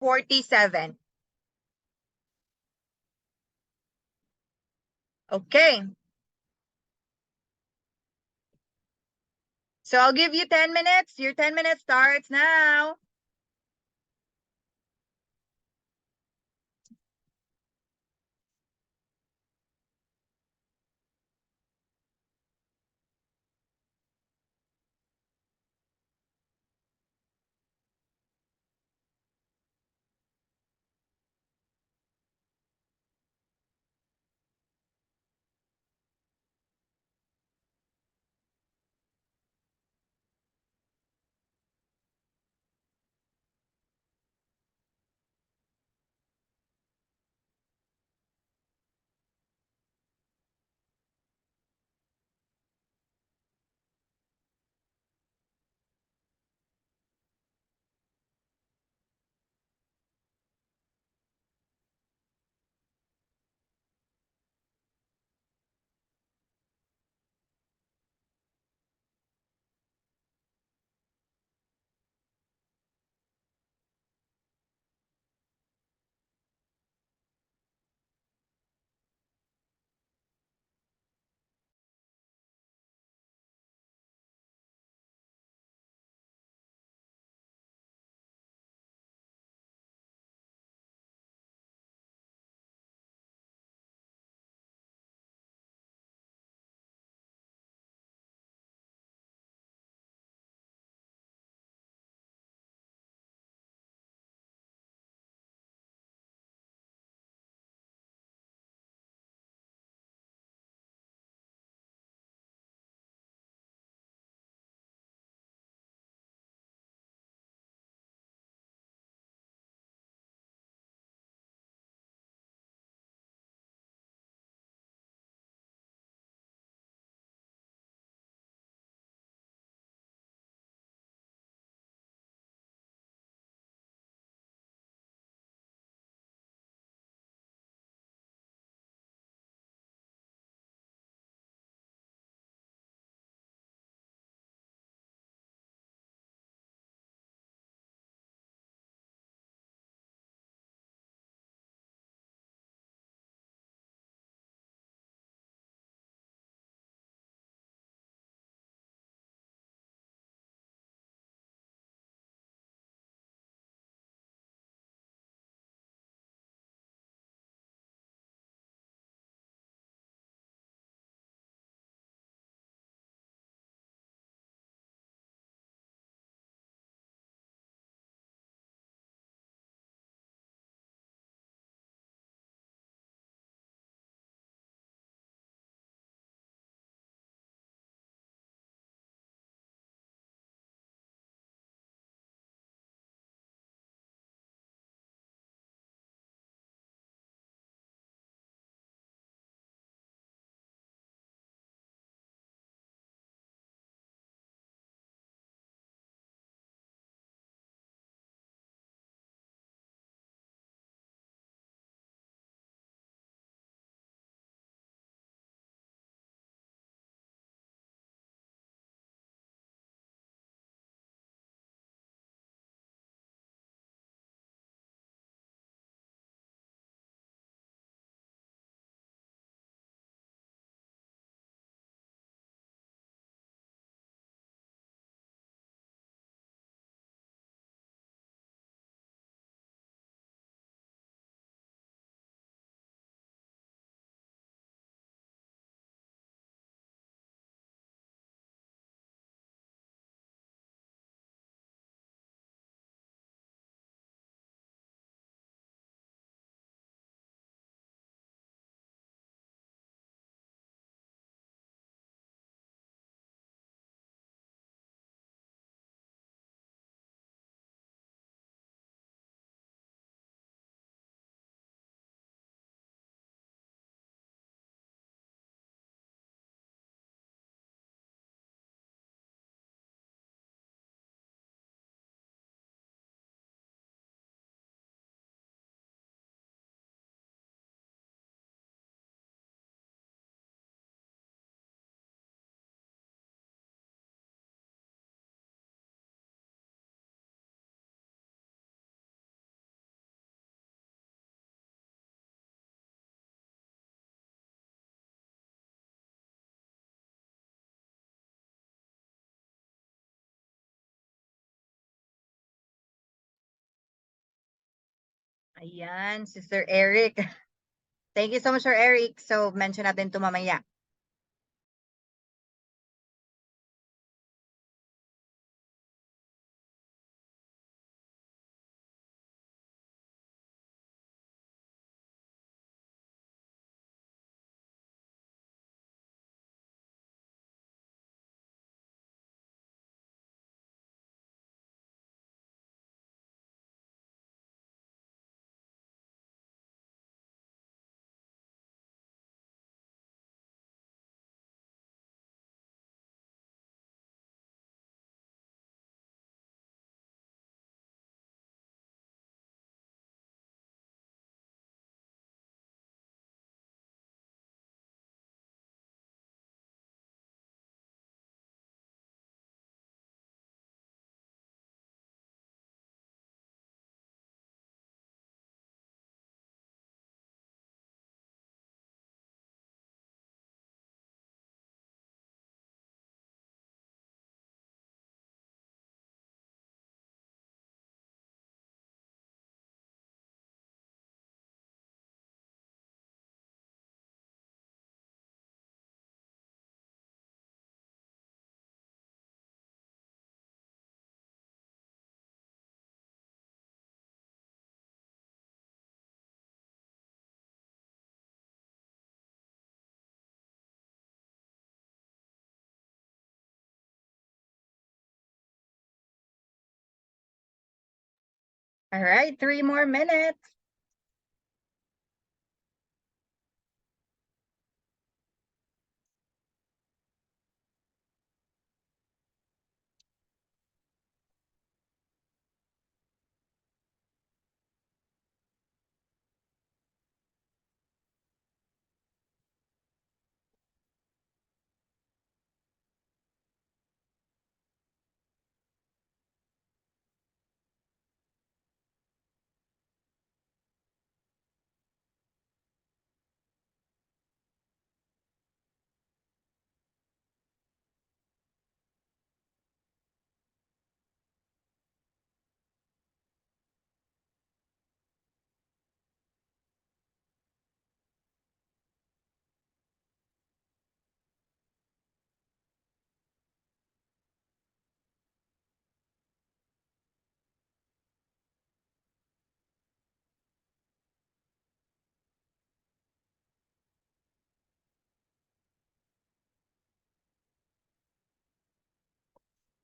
47. Okay. So I'll give you 10 minutes. Your 10 minutes starts now. Ayan, si Sir Eric. Thank you so much, Sir Eric. So, mention natin ito mamaya. All right, 3 more minutes.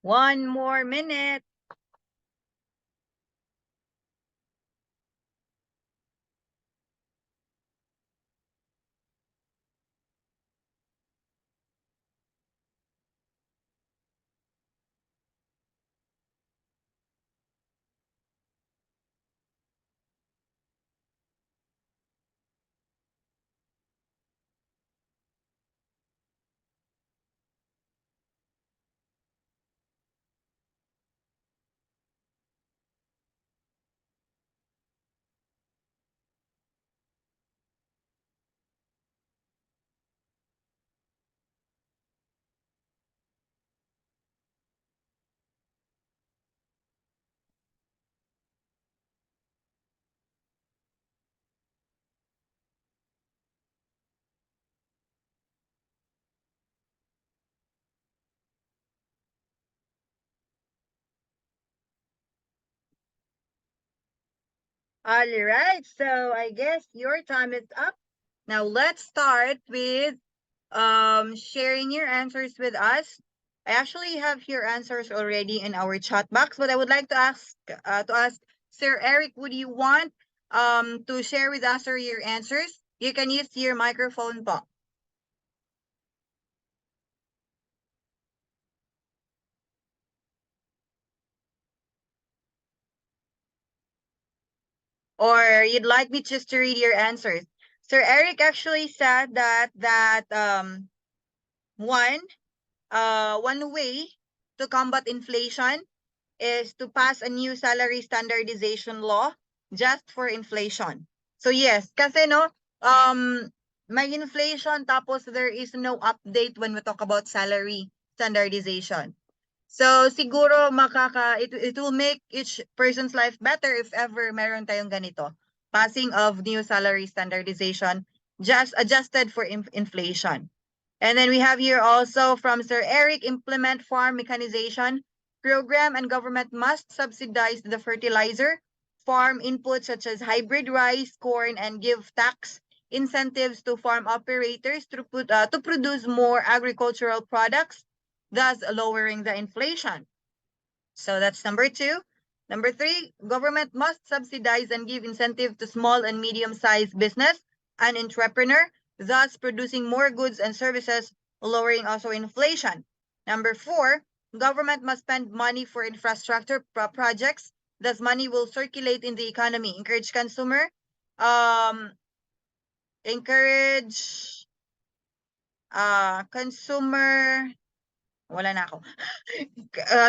One more minute. All right, so I guess your time is up. Now let's start with sharing your answers with us. I actually have your answers already in our chat box, but I would like to ask Sir Eric, would you want to share with us or your answers? You can use your microphone po. Or you'd like me just to read your answers. Sir Eric actually said that one one way to combat inflation is to pass a new salary standardization law just for inflation. So yes, kasi no, may inflation tapos there is no update when we talk about salary standardization. So siguro it will make each person's life better if ever meron tayong ganito. passing of new salary standardization just adjusted for inflation. And then we have here also from Sir Eric, implement farm mechanization program and government must subsidize the fertilizer, farm inputs such as hybrid rice, corn, and give tax incentives to farm operators to produce more agricultural products, thus lowering the inflation. So that's number 2. Number 3, government must subsidize and give incentive to small and medium-sized business and entrepreneur, thus producing more goods and services, lowering also inflation. Number 4, government must spend money for infrastructure projects, thus money will circulate in the economy. Encourage consumer, consumer, wala na ako.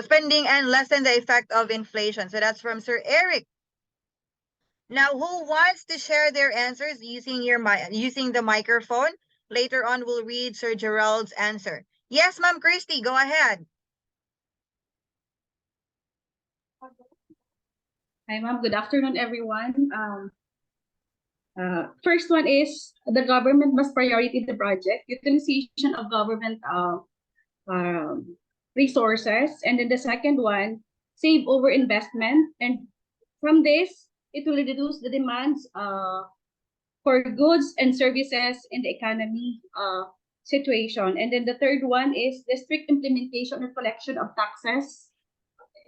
Spending and lessen the effect of inflation. So that's from Sir Eric. Now, who wants to share their answers using the microphone? Later on, we'll read Sir Gerald's answer. Yes, Ma'am Christy, go ahead. Hi, Ma'am. Good afternoon, everyone. First one is the government must priority the project, utilization of government resources. And then the second one, save over investment. And from this, it will reduce the demands for goods and services in the economy situation. And then the third one is the strict implementation and collection of taxes.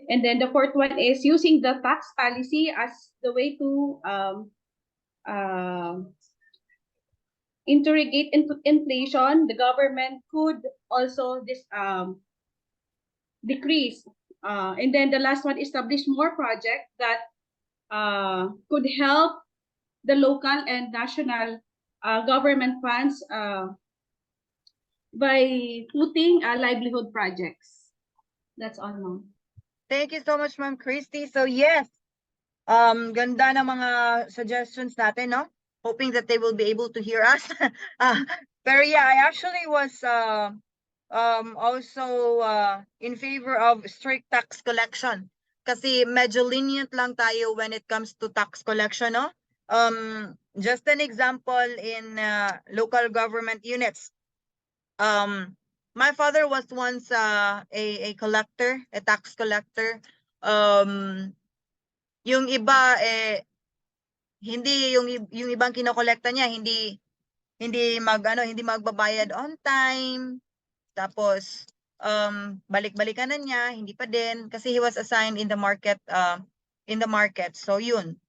And then the fourth one is using the tax policy as the way to interrogate inflation. The government could also decrease. And then the last one, establish more projects that could help the local and national government funds by putting livelihood projects. That's all, Ma'am. Thank you so much, Ma'am Christy. So yes, ganda ng mga suggestions natin, no? Hoping that they will be able to hear us. Pero yeah, I actually was also in favor of strict tax collection. Kasi medyo lenient lang tayo when it comes to tax collection, no? Just an example in local government units. My father was once a collector, a tax collector. Yung iba hindi yung ibang kinokolekta niya hindi magbabayad on time. Tapos balik-balikan na niya, hindi pa din kasi he was assigned in the market So yun.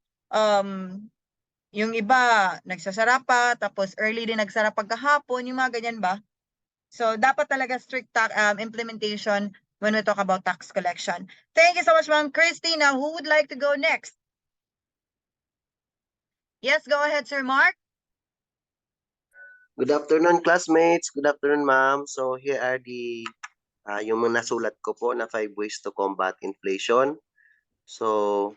Yung iba nagsasara pa, tapos early din nagsara pagkahapon, yung mga ganyan ba? So dapat talaga strict implementation when we talk about tax collection. Thank you so much, Ma'am Christy. Now, who would like to go next? Yes, go ahead, Sir Mark. Good afternoon, classmates. Good afternoon, ma'am. So here are the yung mga nasulat ko po na 5 ways to combat inflation. So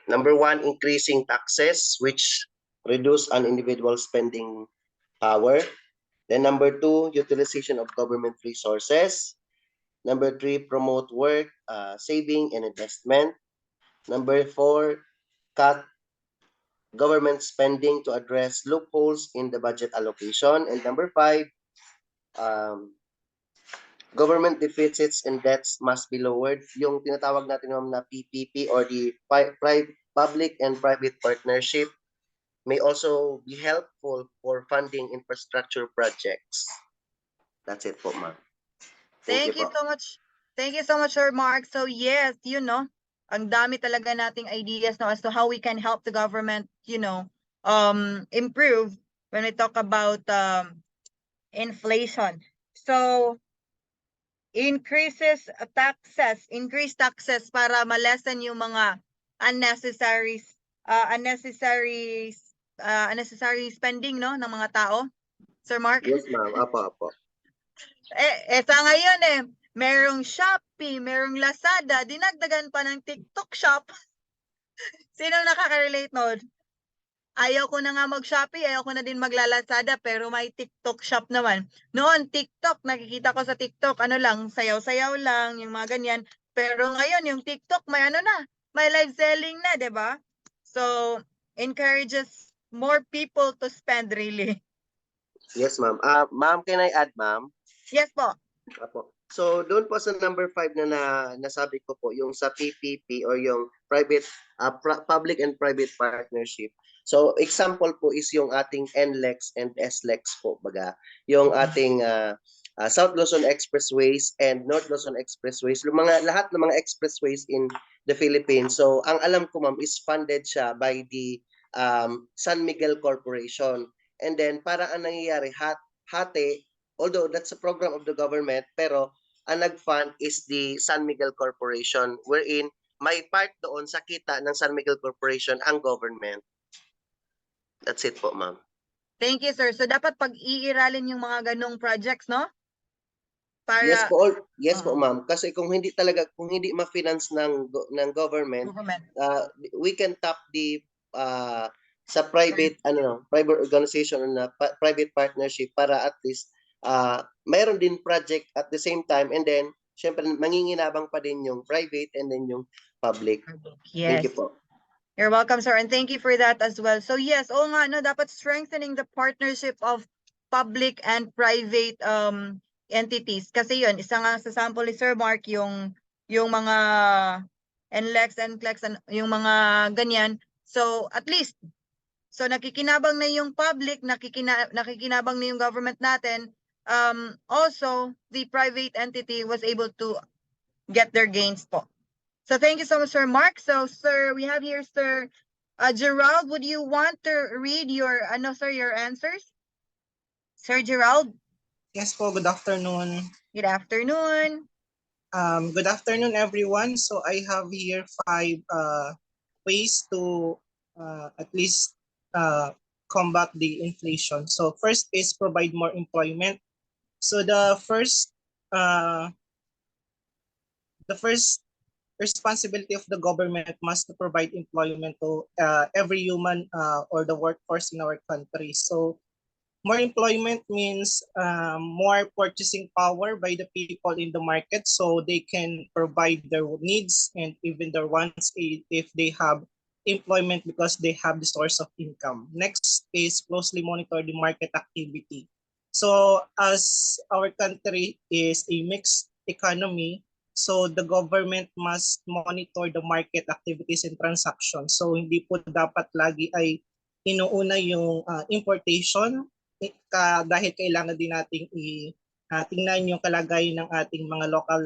number 1, increasing taxes, which reduce an individual spending power. Then number 2, utilization of government resources. Number 3, promote work, saving and investment. Number 4, cut government spending to address loopholes in the budget allocation. And number 5, government deficits and debts must be lowered. Yung tinatawag natin na PPP or the public and private partnership may also be helpful for funding infrastructure projects. That's it po, ma'am. Thank you so much. Thank you so much, Sir Mark. So yes, ang dami talaga nating ideas as to how we can help the government, improve when we talk about inflation. So increase taxes para ma-lessen yung mga unnecessary spending ng mga tao. Sir Mark? Yes, ma'am. Apo. Sa ngayon merong Shopee, merong Lazada, dinagdagan pa ng TikTok shop. Sino nakaka-relate nun? Ayaw ko na nga mag-Shopee, ayaw ko na din magla-Lazada, pero may TikTok shop naman. Noon, TikTok, nakikita ko sa TikTok, sayaw-sayaw lang, yung mga ganyan. Pero ngayon, yung TikTok, may live selling na, 'di ba? So, encourages more people to spend really. Yes, ma'am. Ma'am, can I add, ma'am? Yes po. Apo. So, doon po sa number 5 na nasabi ko po, yung sa PPP or yung public and private partnership. So, example po is yung ating NLEX and SLEX po, baga. Yung ating South Luzon Expressways and North Luzon Expressways. Yung lahat ng mga expressways in the Philippines. So, ang alam ko, ma'am, is funded siya by the San Miguel Corporation. And then, para ang nangyayari, hati, although that's a program of the government, pero ang nag-fund is the San Miguel Corporation, wherein may part doon sa kita ng San Miguel Corporation ang government. That's it po, ma'am. Thank you, sir. So, dapat pag-iiralin yung mga ganong projects, no? Para, Yes po, ma'am. Kasi kung hindi ma-finance ng government, we can tap the sa private private organization na private partnership para at least mayroon din project at the same time, and then syempre manginginabang pa din yung private and then yung public. yes. Thank you po. You're welcome, sir, and thank you for that as well. So yes, oo nga, no, dapat strengthening the partnership of public and private entities. Kasi yun, isa nga sa sample ni Sir Mark, yung mga NLEX and CLEX, yung mga ganyan. So at least, so nakikinabang na yung public, nakikinabang na yung government natin. Also, the private entity was able to get their gains po. So thank you so much, Sir Mark. So, sir, we have here, Sir Gerald. Would you want to read your answers? Sir Gerald? Yes po, good afternoon. Good afternoon. Good afternoon, everyone. So I have here 5 ways to at least combat the inflation. So first is provide more employment. So the first responsibility of the government must to provide employment to every human or the workforce in our country. So more employment means more purchasing power by the people in the market, so they can provide their needs and even their wants if they have employment because they have the source of income. Next is closely monitor the market activity. So as our country is a mixed economy, so the government must monitor the market activities and transactions. So hindi po dapat lagi ay inuuna yung importation dahil kailangan din nating tingnan yung kalagayan ng ating mga local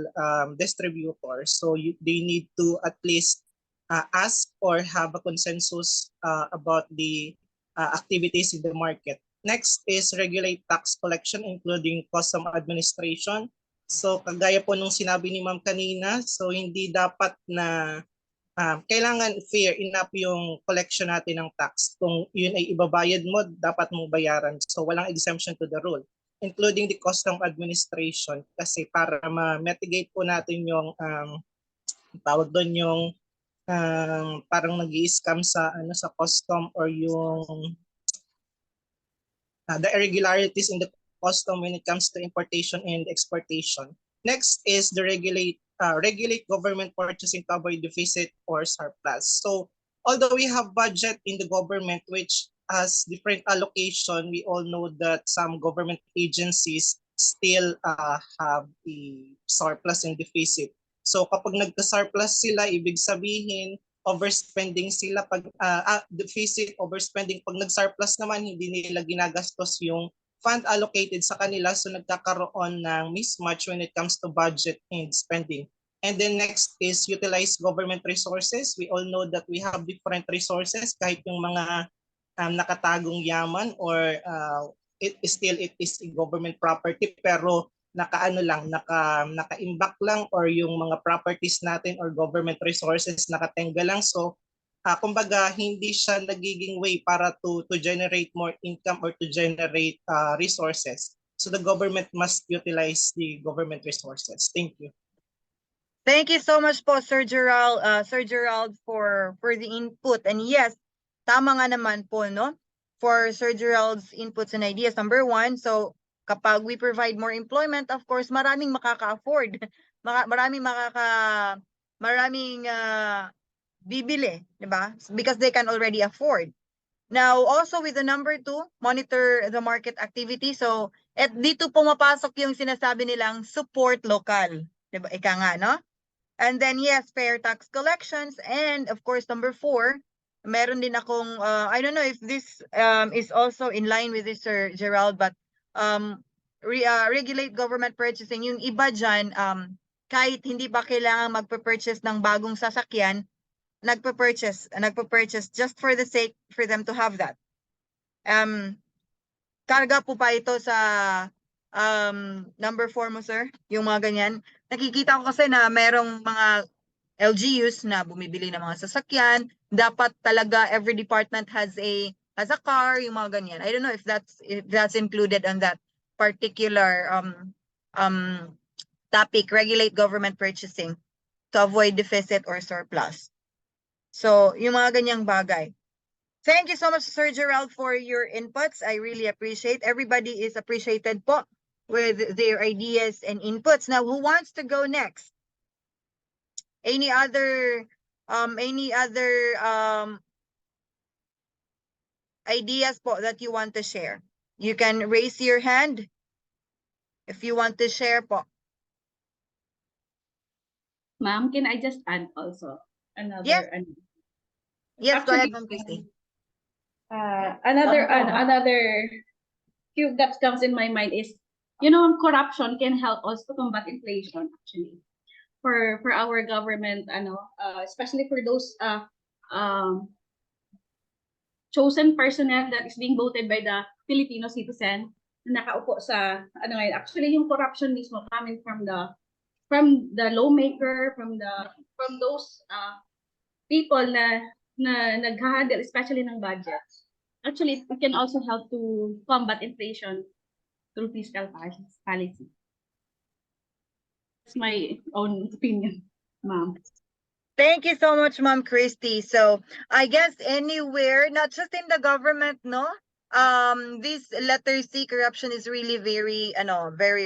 distributors. So they need to at least ask or have a consensus about the activities in the market. Next is regulate tax collection including custom administration. So kagaya po nung sinabi ni ma'am kanina, so hindi dapat na kailangan fair enough yung collection natin ng tax. Kung yun ay ibabayad mo, dapat mong bayaran. So walang exemption to the rule, including the custom administration. Kasi para ma-mitigate po natin yung tawag doon yung parang nag-i-scam sa custom or yung the irregularities in the custom when it comes to importation and exportation. Next is the regulate government purchasing cover deficit or surplus. So although we have budget in the government which has different allocation, we all know that some government agencies still have the surplus and deficit. So kapag nagka-surplus sila, ibig sabihin overspending sila pag deficit, overspending. Pag nag-surplus naman, hindi nila ginagastos yung fund allocated sa kanila, so nagkakaroon ng mismatch when it comes to budget and spending. And then next is utilize government resources. We all know that we have different resources, kahit yung mga nakatagong yaman or it is a government property pero naka-imbak lang, or yung mga properties natin or government resources nakatenga lang. So kumbaga hindi siya nagiging way para to generate more income or to generate resources. So the government must utilize the government resources. Thank you. Thank you so much po, Sir Gerald, for the input. And yes, tama nga naman po, no? For Sir Gerald's inputs and ideas. Number 1, so kapag we provide more employment, of course, maraming makaka-afford. maraming bibili, di ba? Because they can already afford. Now, also with the number 2, monitor the market activity. So, at dito pumapasok yung sinasabi nilang support local. Diba? Ika nga, no? And then, yes, fair tax collections. And of course, number 4, meron din akong, I don't know if this is also in line with this, Sir Gerald, but regulate government purchasing. Yung iba dyan, kahit hindi pa kailangan magpa-purchase ng bagong sasakyan, nagpa-purchase just for the sake for them to have that. Karga po pa ito sa number 4 mo, sir, yung mga ganyan. Nakikita ko kasi na merong mga LGUs na bumibili ng mga sasakyan. Dapat talaga every department has a car, yung mga ganyan. I don't know if that's included on that particular topic, regulate government purchasing to avoid deficit or surplus. So, yung mga ganyang bagay. Thank you so much, Sir Gerald, for your inputs. I really appreciate. Everybody is appreciated po with their ideas and inputs. Now, who wants to go next? Any other ideas po that you want to share? You can raise your hand if you want to share po. Ma'am, can I just add also another? Yes. Yes, go ahead, Ma'am Christy. Another cue that comes in my mind is, corruption can help us to combat inflation actually for our government, especially for those chosen personnel that is being voted by the Filipino citizen na nakaupo sa ngayon. Actually, yung corruption mismo coming from the lawmaker, from those people na nag-handle especially ng budgets. Actually, it can also help to combat inflation through fiscal policy. That's my own opinion, ma'am. Thank you so much, Ma'am Christy. So, I guess anywhere, not just in the government, no? This letter C corruption is really very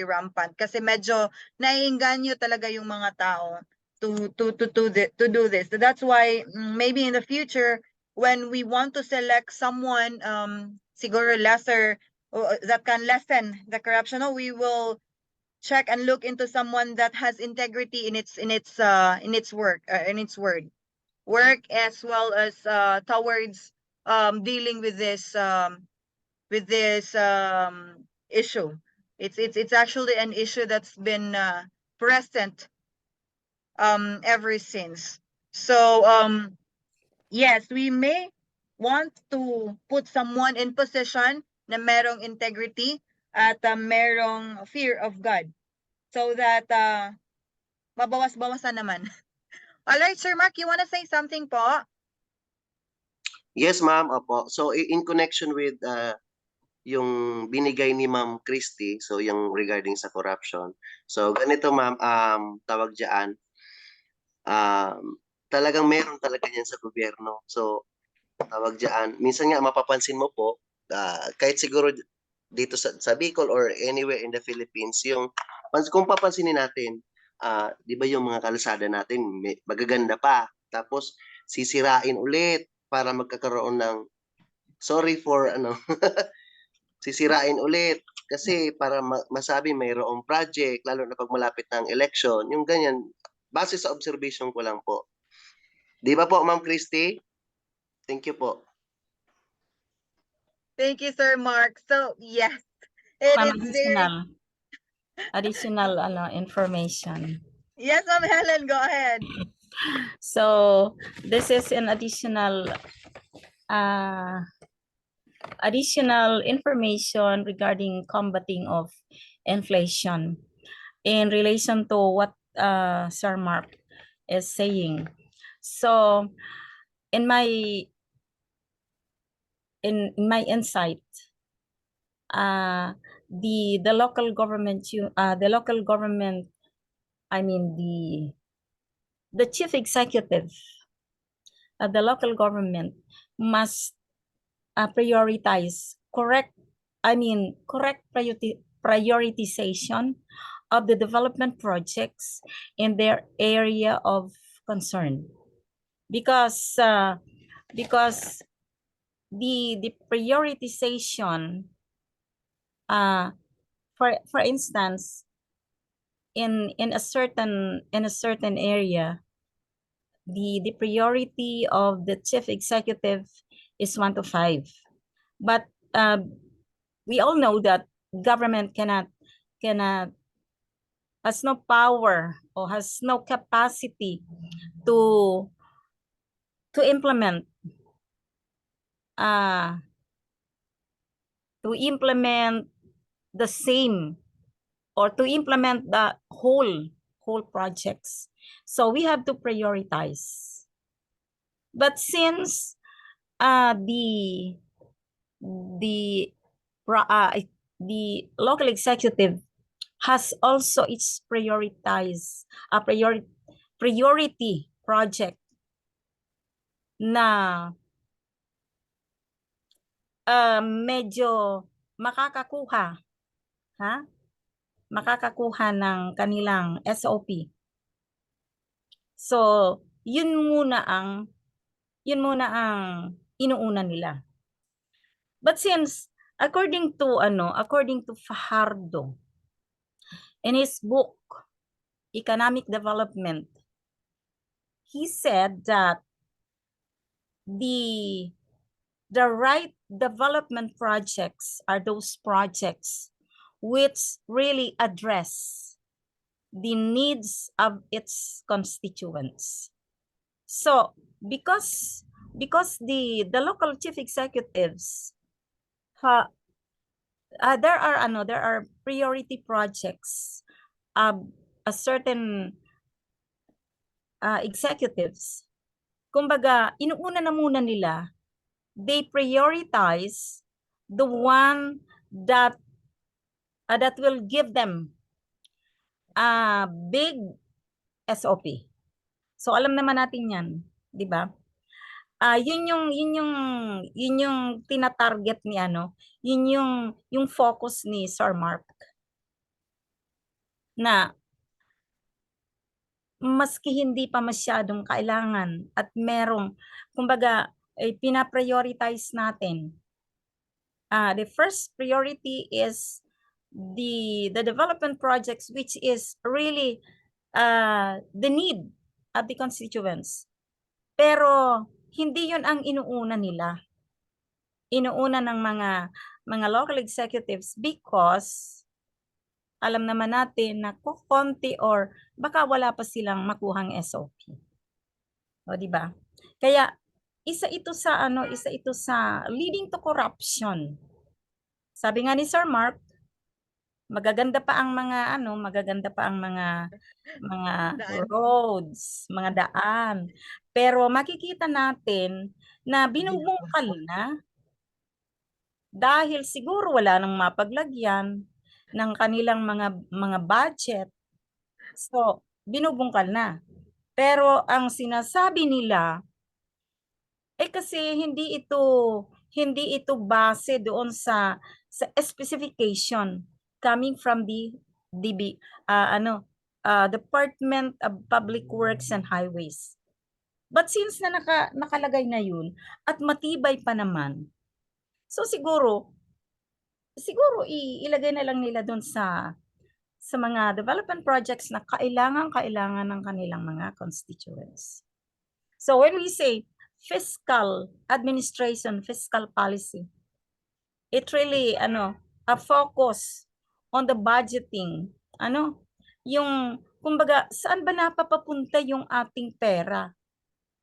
rampant kasi medyo naiengganyo talaga yung mga tao to do this. So that's why maybe in the future when we want to select someone siguro lesser that can lessen the corruption, we will check and look into someone that has integrity in its work, in its work as well as towards dealing with this issue. It's actually an issue that's been present ever since. So yes, we may want to put someone in position na merong integrity at merong fear of God so that mabawas-bawasan naman. All right, Sir Mark, you want to say something po? Yes, ma'am. Opo. So, in connection with yung binigay ni Ma'am Christy, so yung regarding sa corruption. So, ganito ma'am, tawag dyan, talagang meron talaga yan sa gobyerno. So, tawag dyan, minsan nga mapapansin mo po, kahit siguro dito sa Bicol or anywhere in the Philippines, kung papansinin natin, di ba yung mga kalsada natin, magaganda pa. Tapos, sisirain ulit para magkakaroon ng, sorry for sisirain ulit kasi para masabi mayroong project, lalo na pag malapit ng election, yung ganyan, base sa observation ko lang po. Di ba po, Ma'am Christy? Thank you po. Thank you, Sir Mark. So, yes, it Ma'am, is very... additional information. Yes, Ma'am Helen, go ahead. So, this is an additional information regarding combating of inflation in relation to what Sir Mark is saying. So, in my insight, the local government, I mean the chief executive of the local government must prioritize correct prioritization of the development projects in their area of concern, because the prioritization, for instance, in a certain area, the priority of the chief executive is 1 to 5. But we all know that government has no power or has no capacity to implement the same, or to implement the whole projects. So we have to prioritize. But since the local executive has also its priority project na medyo makakakuha ng kanilang SOP. So, yun muna ang inuuna nila. But since according to Fajardo, in his book Economic Development, he said that the right development projects are those projects which really address the needs of its constituents. So because the local chief executives, there are priority projects, a certain executives, kumbaga inuuna na muna nila, they prioritize the one that will give them a big SOP. So alam naman natin 'yan, 'di ba? Yun yung tina-target ni yun yung focus ni Sir Mark, na maski hindi pa masyadong kailangan at merong, kumbaga, pina-prioritize natin. The first priority is the development projects which is really the need of the constituents. Pero hindi yun ang inuuna nila. Inuuna ng mga local executives because alam naman natin na konti or baka wala pa silang makuhang SOP. O di ba? Kaya isa ito sa leading to corruption. Sabi nga ni Sir Mark, magaganda pa ang mga roads, mga daan. Pero makikita natin na binubungkal na dahil siguro wala nang mapaglagyan ng kanilang mga budget. So, binubungkal na. Pero ang sinasabi nila kasi hindi ito base doon sa specification coming from the Department of Public Works and Highways. But since na nakalagay na yun at matibay pa naman, so siguro ilagay na lang nila doon sa mga development projects na kailangan ng kanilang mga constituents. So when we say fiscal administration, fiscal policy, it really a focus on the budgeting. Yung kumbaga saan ba napapapunta yung ating pera?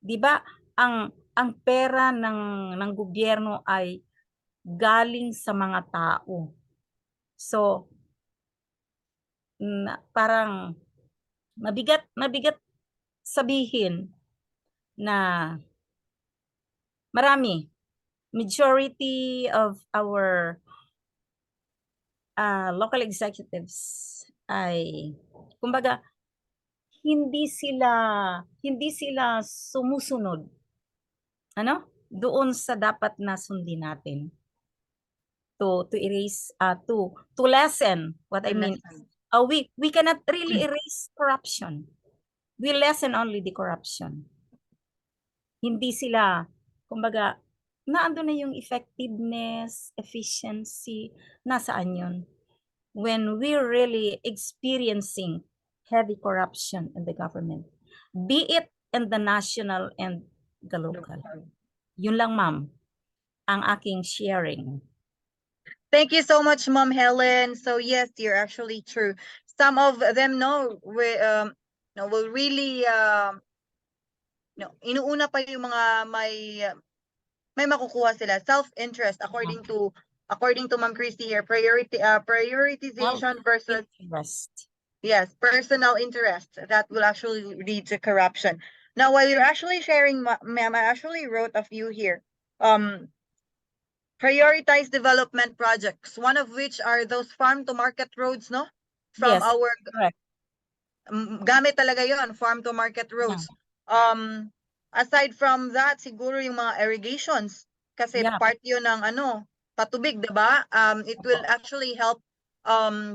'Di ba? Ang pera ng gobyerno ay galing sa mga tao. So parang mabigat sabihin na majority of our local executives ay kumbaga hindi sila sumusunod doon sa dapat na sundin natin to erase to lessen what I mean. We cannot really erase corruption. We lessen only the corruption. Hindi sila, kumbaga, naandun na yung effectiveness, efficiency, nasaan yun? When we're really experiencing heavy corruption in the government, be it in the national and the local. Yun lang, ma'am, ang aking sharing. Thank you so much, Mom Helen. So yes, you're actually true. Some of them will really inuuna pa yung mga may makukuha sila. Self-interest according to Ma'am Christy here, prioritization versus Interest. yes, personal interest that will actually lead to corruption. Now, while you're actually sharing, ma'am, I actually wrote a few here. Prioritize development projects, one of which are those farm to market roads, no? From Yes, our correct. gamit talaga yon, farm to market roads. Aside from that, siguro yung mga irrigations kasi Yeah. part yun ng patubig, 'di ba? It will actually help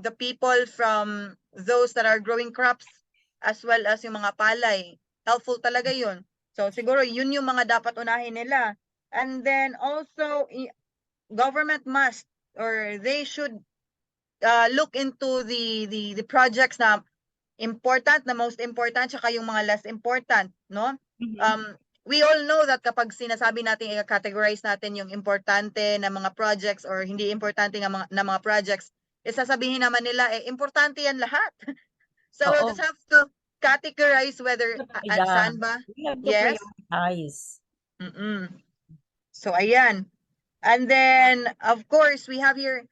the people from those that are growing crops as well as yung mga palay. Helpful talaga yun. So siguro yun yung mga dapat unahin nila. And then also government must or they should look into the projects na important, na most important, saka yung mga less important, no? We all know that kapag sinasabi natin, i-categorize natin yung importante na mga projects or hindi importante na mga projects, sasabihin naman nila, importante yan lahat. So we'll just have to categorize whether saan ba? We have to Yes. prioritize. So ayan. And then, of course, we have here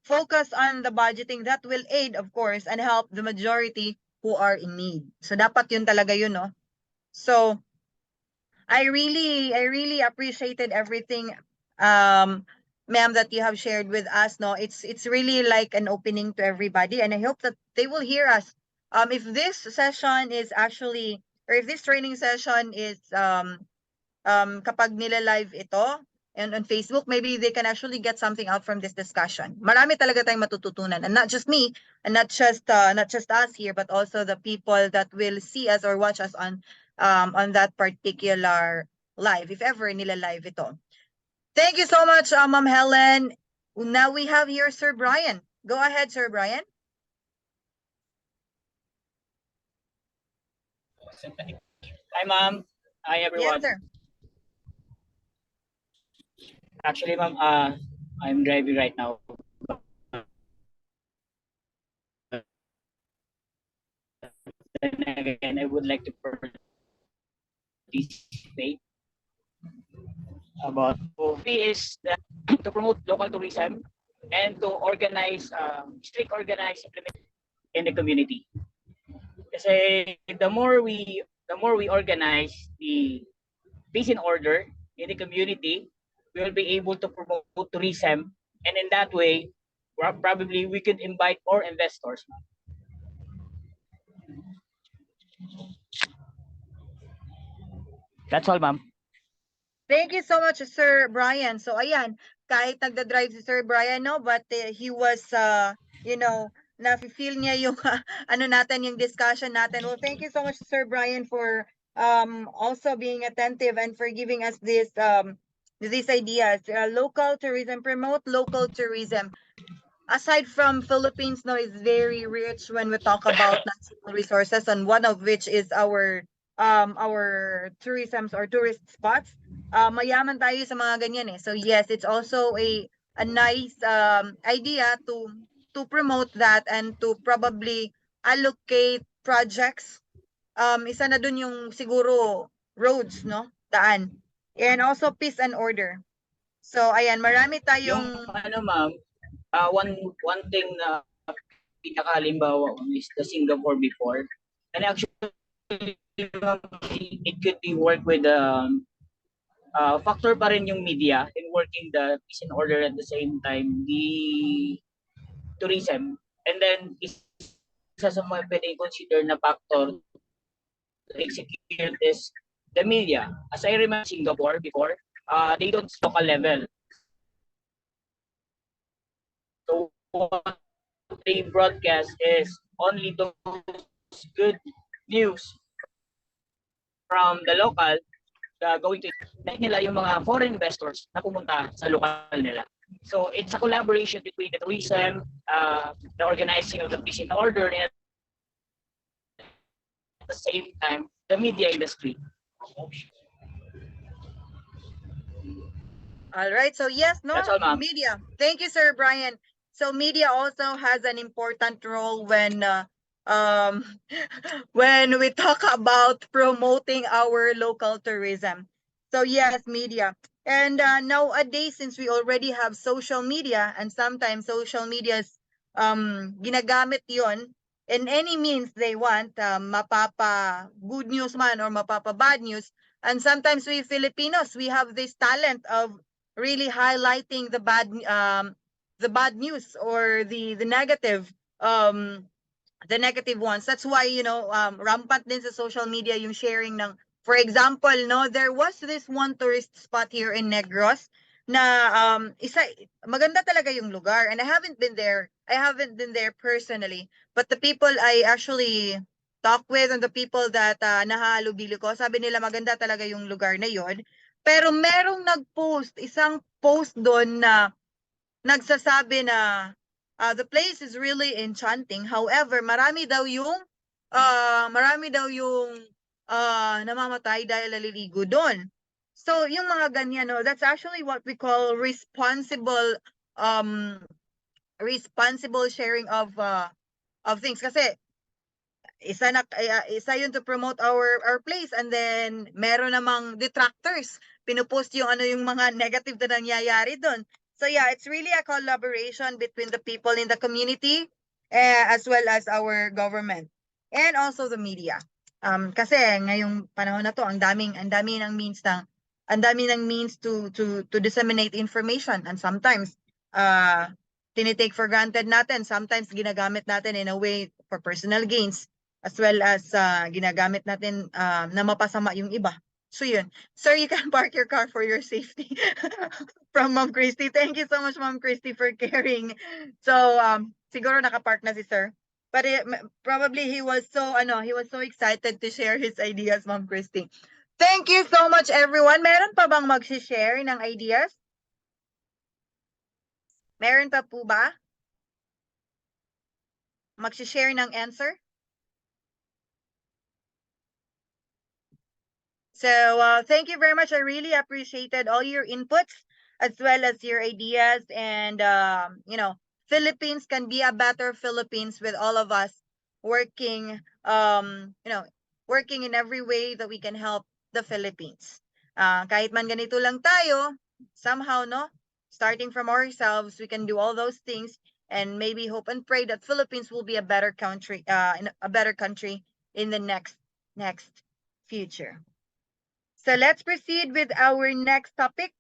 focus on the budgeting that will aid, of course, and help the majority who are in need. So dapat yun talaga yun, no? So I really appreciated everything, ma'am, that you have shared with us. No, it's really like an opening to everybody, and I hope that they will hear us. If this session is actually, or if this training session is kapag nila-live ito and on Facebook, maybe they can actually get something out from this discussion. Marami talaga tayong matututunan, and not just me, and not just us here, but also the people that will see us or watch us on that particular live, if ever nila-live ito. Thank you so much, Ma'am Helen. Now we have here Sir Brian. Go ahead, Sir Brian. Hi, ma'am. Hi, everyone. Yes, sir. Actually, ma'am, I'm driving right now. Then again, I would like to participate about is that to promote local tourism and to organize strict organized implementation in the community. Kasi the more we organize the peace and order in the community, we will be able to promote tourism, and in that way, probably we could invite more investors. That's all, ma'am. Thank you so much, Sir Brian. So ayan, kahit nagda-drive si Sir Brian, no, but he was na-feel niya yung natin, yung discussion natin. Well, thank you so much, Sir Brian, for also being attentive and for giving us these ideas. Local tourism, promote local tourism. Aside from Philippines, no, is very rich when we talk about natural resources, and one of which is our tourisms or tourist spots. Mayaman tayo sa mga ganyan eh. So yes, it's also a nice idea to promote that and to probably allocate projects. Isa na dun yung siguro roads, no? Daan. And also peace and order. So ayan, marami tayong ma'am, one thing na pinakahalimbawa is the Singapore before. And actually, it could be work with factor pa rin yung media in working the peace and order at the same time the tourism. And then isa sa mga pwedeng consider na factor to execute is the media. As I remember Singapore before, they don't local level. So what they broadcast is only those good news from the local, going to nila yung mga foreign investors na pumunta sa lokal nila. So it's a collaboration between the tourism, the organizing of the peace and order, and at the same time, the media industry. All right. So yes, no, That's all, ma'am. media. Thank you, Sir Brian. So media also has an important role when when we talk about promoting our local tourism. So yes, media. And nowadays, since we already have social media, and sometimes social media is ginagamit yon in any means they want, mapapa good news man or mapapa bad news. And sometimes we Filipinos, we have this talent of really highlighting the bad news or the negative ones. That's why, rampant din sa social media yung sharing ng, for example, no, there was this one tourist spot here in Negros na maganda talaga yung lugar, and I haven't been there personally, but the people I actually talk with and the people that nahalubilo ko, sabi nila maganda talaga yung lugar na yon. Pero merong isang post doon na nagsasabi na the place is really enchanting. However, marami daw yung namamatay dahil naliligo doon. So, yung mga ganyan, no, that's actually what we call um responsible sharing of things, kasi isa yun to promote our place, and then meron namang detractors, pinupost yung mga negative na nangyayari doon. So yeah, it's really a collaboration between the people in the community, as well as our government and also the media. Kasi ngayong panahon na to, ang dami ng means to disseminate information, and sometimes tinitake for granted natin, sometimes ginagamit natin in a way for personal gains, as well as ginagamit natin na mapasama yung iba. So yun. Sir, you can park your car for your safety. From Ma'am Christy. Thank you so much, Ma'am Christy, for caring. So, siguro nakapark na si Sir. But probably he was so excited to share his ideas, Ma'am Christy. Thank you so much, everyone. Meron pa bang mag-share ng ideas? Meron pa po ba? Mag-share ng answer? So thank you very much. I really appreciated all your inputs as well as your ideas. And, Philippines can be a better Philippines with all of us working, working in every way that we can help the Philippines. Kahit man ganito lang tayo, somehow, no, starting from ourselves, we can do all those things, and maybe hope and pray that Philippines will be a better country, in the next future. So let's proceed with our next topic,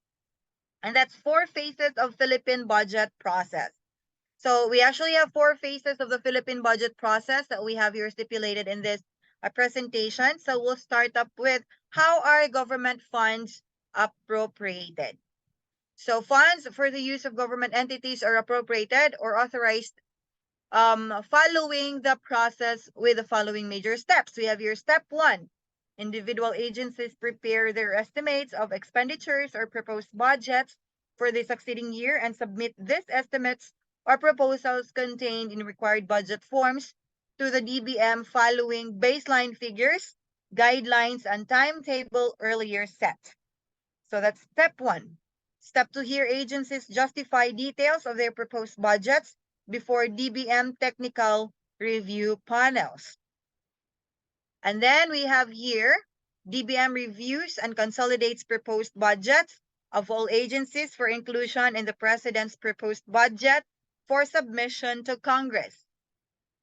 and that's 4 phases of Philippine budget process. So we actually have 4 phases of the Philippine budget process that we have here stipulated in this presentation. So we'll start up with how are government funds appropriated. So funds for the use of government entities are appropriated or authorized following the process with the following major steps. We have your step 1. Individual agencies prepare their estimates of expenditures or proposed budgets for the succeeding year and submit these estimates or proposals contained in required budget forms to the DBM following baseline figures, guidelines, and timetable earlier set. So that's step 1. Step 2 here, agencies justify details of their proposed budgets before DBM technical review panels. And then we have here, DBM reviews and consolidates proposed budgets of all agencies for inclusion in the President's proposed budget for submission to Congress.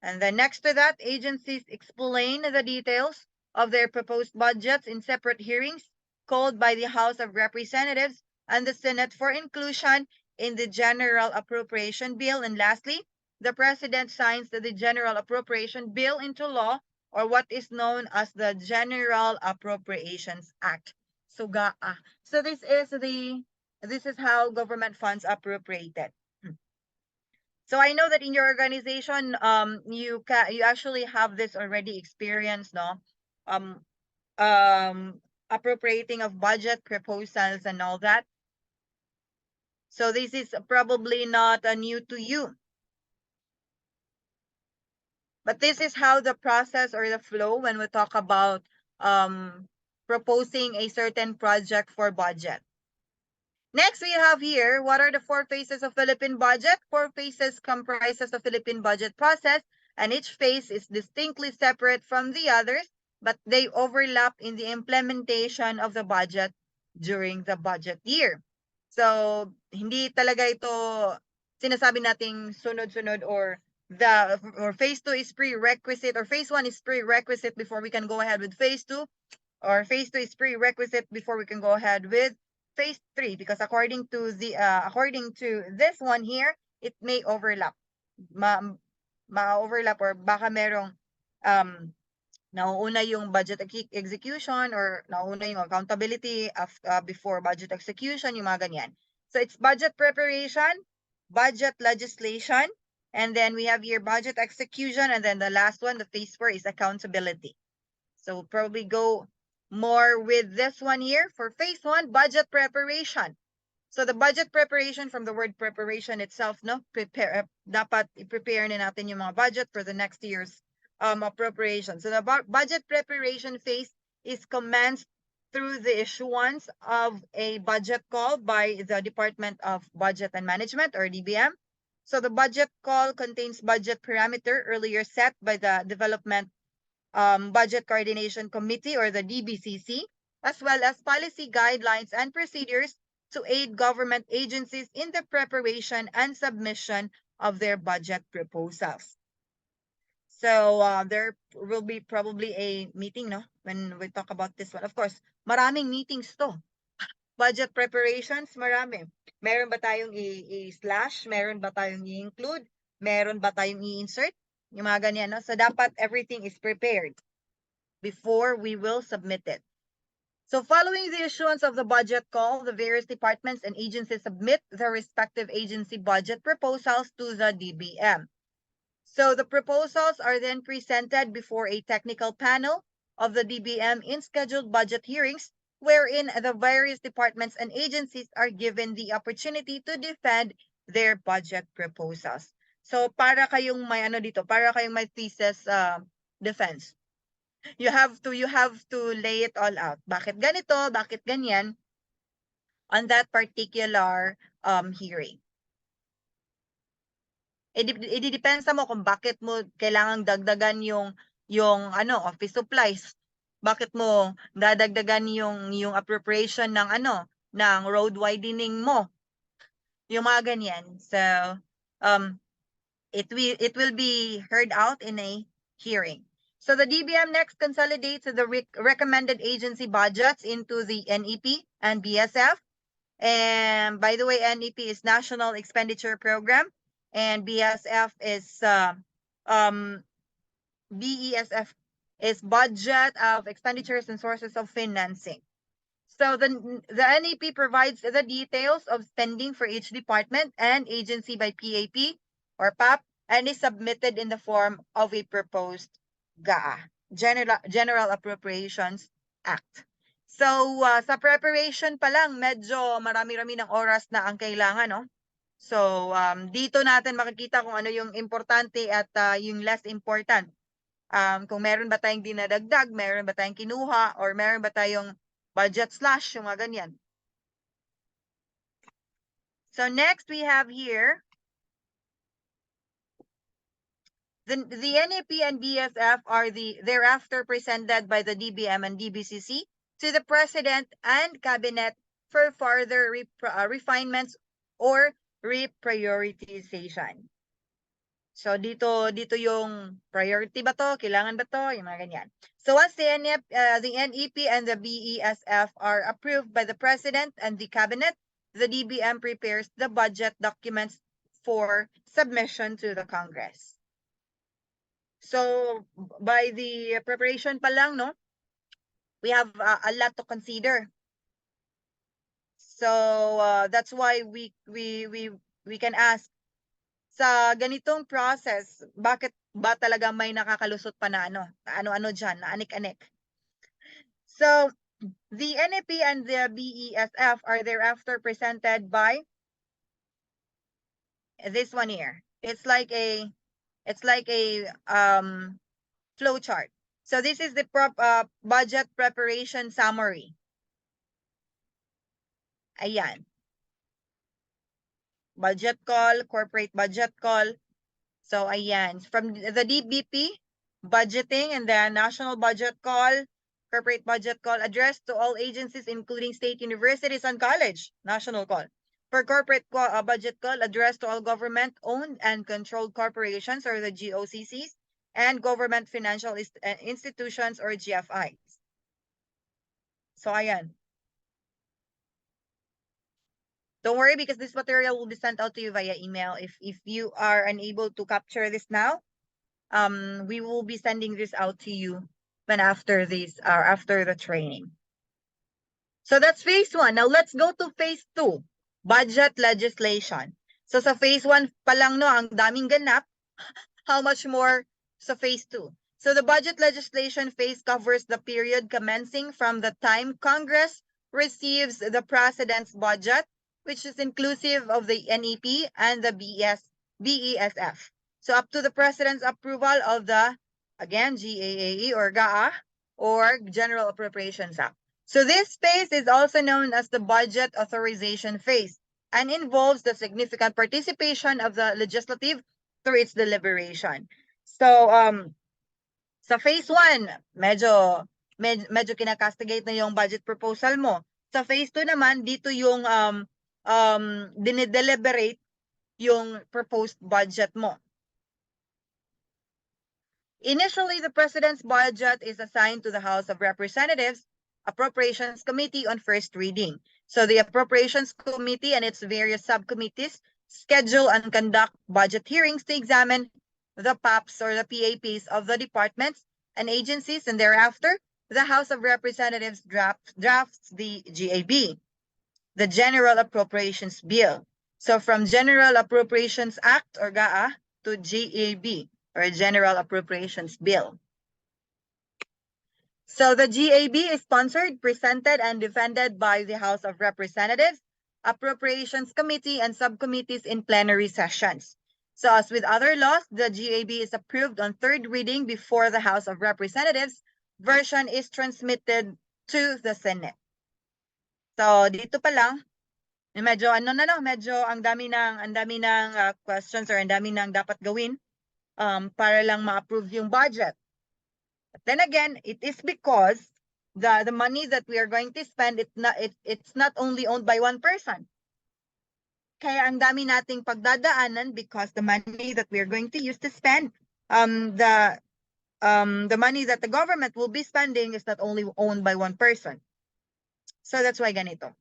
And then next to that, agencies explain the details of their proposed budgets in separate hearings called by the House of Representatives and the Senate for inclusion in the General Appropriation Bill. And lastly, the President signs the General Appropriation Bill into law, or what is known as the General Appropriations Act. So GAA. So this is how government funds appropriated. So I know that in your organization, you actually have this already experienced, no? appropriating of budget proposals and all that. So this is probably not new to you. But this is how the process or the flow when we talk about proposing a certain project for budget. Next, we have here, what are the 4 phases of Philippine budget? 4 phases comprises the Philippine budget process, and each phase is distinctly separate from the others, but they overlap in the implementation of the budget during the budget year. So, hindi talaga ito sinasabi nating sunod-sunod or phase 2 is prerequisite or phase 1 is prerequisite before we can go ahead with phase 2, or phase 2 is prerequisite before we can go ahead with phase 3, because according to this one here, it may overlap. Ma-overlap or baka merong nauuna yung budget execution or nauuna yung accountability before budget execution, yung mga ganyan. So it's budget preparation, budget legislation, and then we have here budget execution, and then the last one, the phase 4, is accountability. So we'll probably go more with this one here for phase 1, budget preparation. So the budget preparation, from the word preparation itself, no, dapat i-prepare na natin yung mga budget for the next year's appropriation. So the budget preparation phase is commenced through the issuance of a budget call by the Department of Budget and Management, or DBM. So the budget call contains budget parameter earlier set by the Development Budget Coordination Committee, or the DBCC, as well as policy guidelines and procedures to aid government agencies in the preparation and submission of their budget proposals. So there will be probably a meeting, no, when we talk about this one. Of course, maraming meetings to. Budget preparations, marami. Meron ba tayong i-slash? Meron ba tayong i-include? Meron ba tayong i-insert? Yung mga ganyan, no? So dapat everything is prepared before we will submit it. So following the issuance of the budget call, the various departments and agencies submit their respective agency budget proposals to the DBM. So the proposals are then presented before a technical panel of the DBM in scheduled budget hearings, wherein the various departments and agencies are given the opportunity to defend their budget proposals. So para kayong may para kayong may thesis defense. You have to lay it all out. Bakit ganito? Bakit ganyan? On that particular hearing. Ididepends mo kung bakit mo kailangang dagdagan yung office supplies. Bakit mo dadagdagan yung appropriation ng road widening mo. Yung mga ganyan. So it will be heard out in a hearing. So the DBM next consolidates the recommended agency budgets into the NEP and BSF. And by the way, NEP is National Expenditure Program, and BSF is BESF is Budget of Expenditures and Sources of Financing. So the NEP provides the details of spending for each department and agency by PAP or PAP, and is submitted in the form of a proposed GAA, General Appropriations Act. So sa preparation pa lang, medyo marami-rami ng oras na ang kailangan, no? So dito natin makikita kung ano yung importante at yung less important. Kung meron ba tayong dinadagdag, meron ba tayong kinuha, or meron ba tayong budget slash, yung mga ganyan. So next we have here the NEP and BSF are thereafter presented by the DBM and DBCC to the President and Cabinet for further refinements or reprioritization. So dito yung priority ba to, kailangan ba to, yung mga ganyan. So once the NEP and the BESF are approved by the President and the Cabinet, the DBM prepares the budget documents for submission to the Congress. So by the preparation pa lang, no, we have a lot to consider. So that's why we can ask, sa ganitong process, bakit ba talaga may nakakalusot pa na ano-ano dyan, na anik-anik? So The NEP and the BESF are thereafter presented by this one here. It's like a flow chart. So this is the budget preparation summary. Ayan. Budget call, corporate budget call. So ayan, from the DBP, budgeting and the national budget call, corporate budget call addressed to all agencies including state universities and college, national call. For corporate budget call addressed to all government-owned and controlled corporations or the GOCCs and government financial institutions or GFIs. So ayan. Don't worry because this material will be sent out to you via email. If you are unable to capture this now, we will be sending this out to you when after this or after the training. So that's phase 1. Now let's go to phase 2, budget legislation. So sa phase 1 pa lang no, ang daming ganap. How much more sa phase 2? So the budget legislation phase covers the period commencing from the time Congress receives the President's budget, which is inclusive of the NEP and the BESF. So up to the President's approval of the, again, GAAE or GAA or General Appropriations Act. So this phase is also known as the budget authorization phase and involves the significant participation of the legislative through its deliberation. So sa phase 1, medyo kinakastigate na yung budget proposal mo. Sa phase 2 naman, dito yung dinideliberate yung proposed budget mo. Initially, the President's budget is assigned to the House of Representatives Appropriations Committee on first reading. So the Appropriations Committee and its various subcommittees schedule and conduct budget hearings to examine the PAPs or the PAPs of the departments and agencies, and thereafter, the House of Representatives drafts the GAB, the General Appropriations Bill. So from General Appropriations Act or GAA to GAB or General Appropriations Bill. So the GAB is sponsored, presented, and defended by the House of Representatives, Appropriations Committee, and subcommittees in plenary sessions. So as with other laws, the GAB is approved on third reading before the House of Representatives. Version is transmitted to the Senate. So dito pa lang, medyo medyo ang dami ng questions or ang dami ng dapat gawin para lang ma-approve yung budget. But then again, it is because the money that we are going to spend, it's not only owned by one person. Kaya ang dami nating pagdadaanan because the money that we are going to use to spend, the money that the government will be spending is not only owned by one person. So that's why ganito.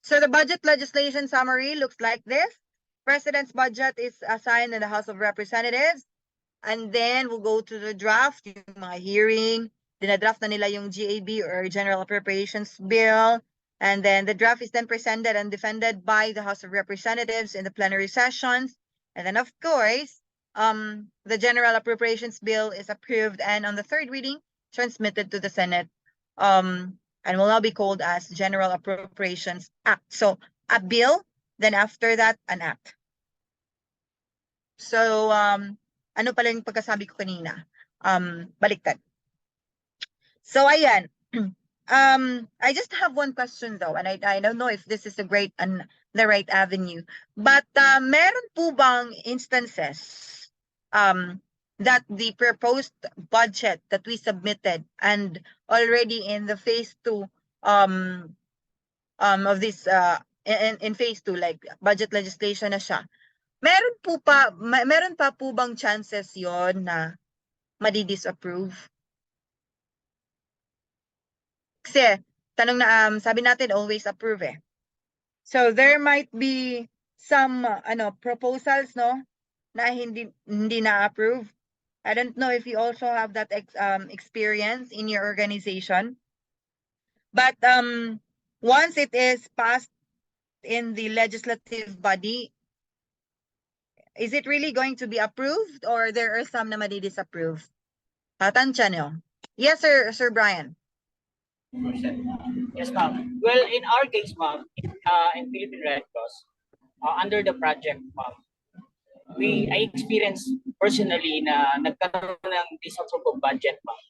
So the budget legislation summary looks like this. President's budget is assigned in the House of Representatives. And then we'll go to the draft, yung mga hearing. Dinadraft na nila yung GAB or General Appropriations Bill. And then the draft is then presented and defended by the House of Representatives in the plenary sessions. And then, of course, the General Appropriations Bill is approved and on the third reading, transmitted to the Senate and will now be called as General Appropriations Act. So a bill, then after that, an act. So, ano pala yung pagkasabi ko kanina? Baliktad. So, ayan. I just have one question though, and I don't know if this is the right avenue. But meron po bang instances that the proposed budget that we submitted and already in the phase 2 of this in phase 2, like budget legislation na siya, meron pa po bang chances yon na madi-disapprove? Kasi tanong na sabi natin always approve eh. So there might be some proposals no na hindi na-approve. I don't know if you also have that experience in your organization. But once it is passed in the legislative body, is it really going to be approved or there are some na madi-disapprove? Tansya nyo. Yes, Sir Brian. Yes, ma'am. Well, in our case, ma'am, in Philippine Red Cross, under the project, ma'am, I experienced personally na nagkaroon ng disapproved of budget, ma'am.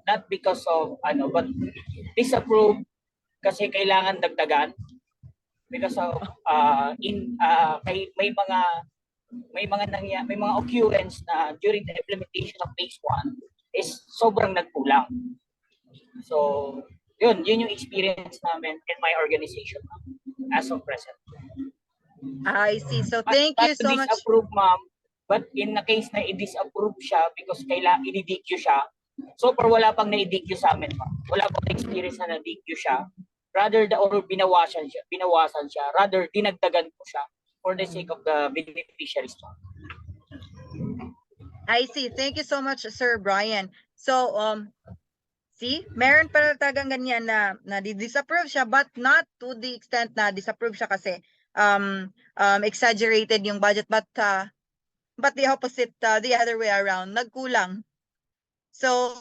Not because of but disapproved kasi kailangan dagdagan because of may mga occurrence na during the implementation of phase 1 is sobrang nagkulang. So, yun yung experience namin in my organization, ma'am, as of present. I see. So thank you so much. Disapprove, ma'am. But in the case na i-disapprove siya because i-DQ siya, so far wala pang na-DQ sa amin, ma'am. Wala pang experience na na-DQ siya. Rather, or binawasan siya. Rather, dinagdagan ko siya for the sake of the beneficiaries, ma'am. I see. Thank you so much, Sir Brian. So, see, meron pala talagang ganyan na disapprove siya, but not to the extent na disapprove siya kasi exaggerated yung budget, but the opposite, the other way around, nagkulang. So,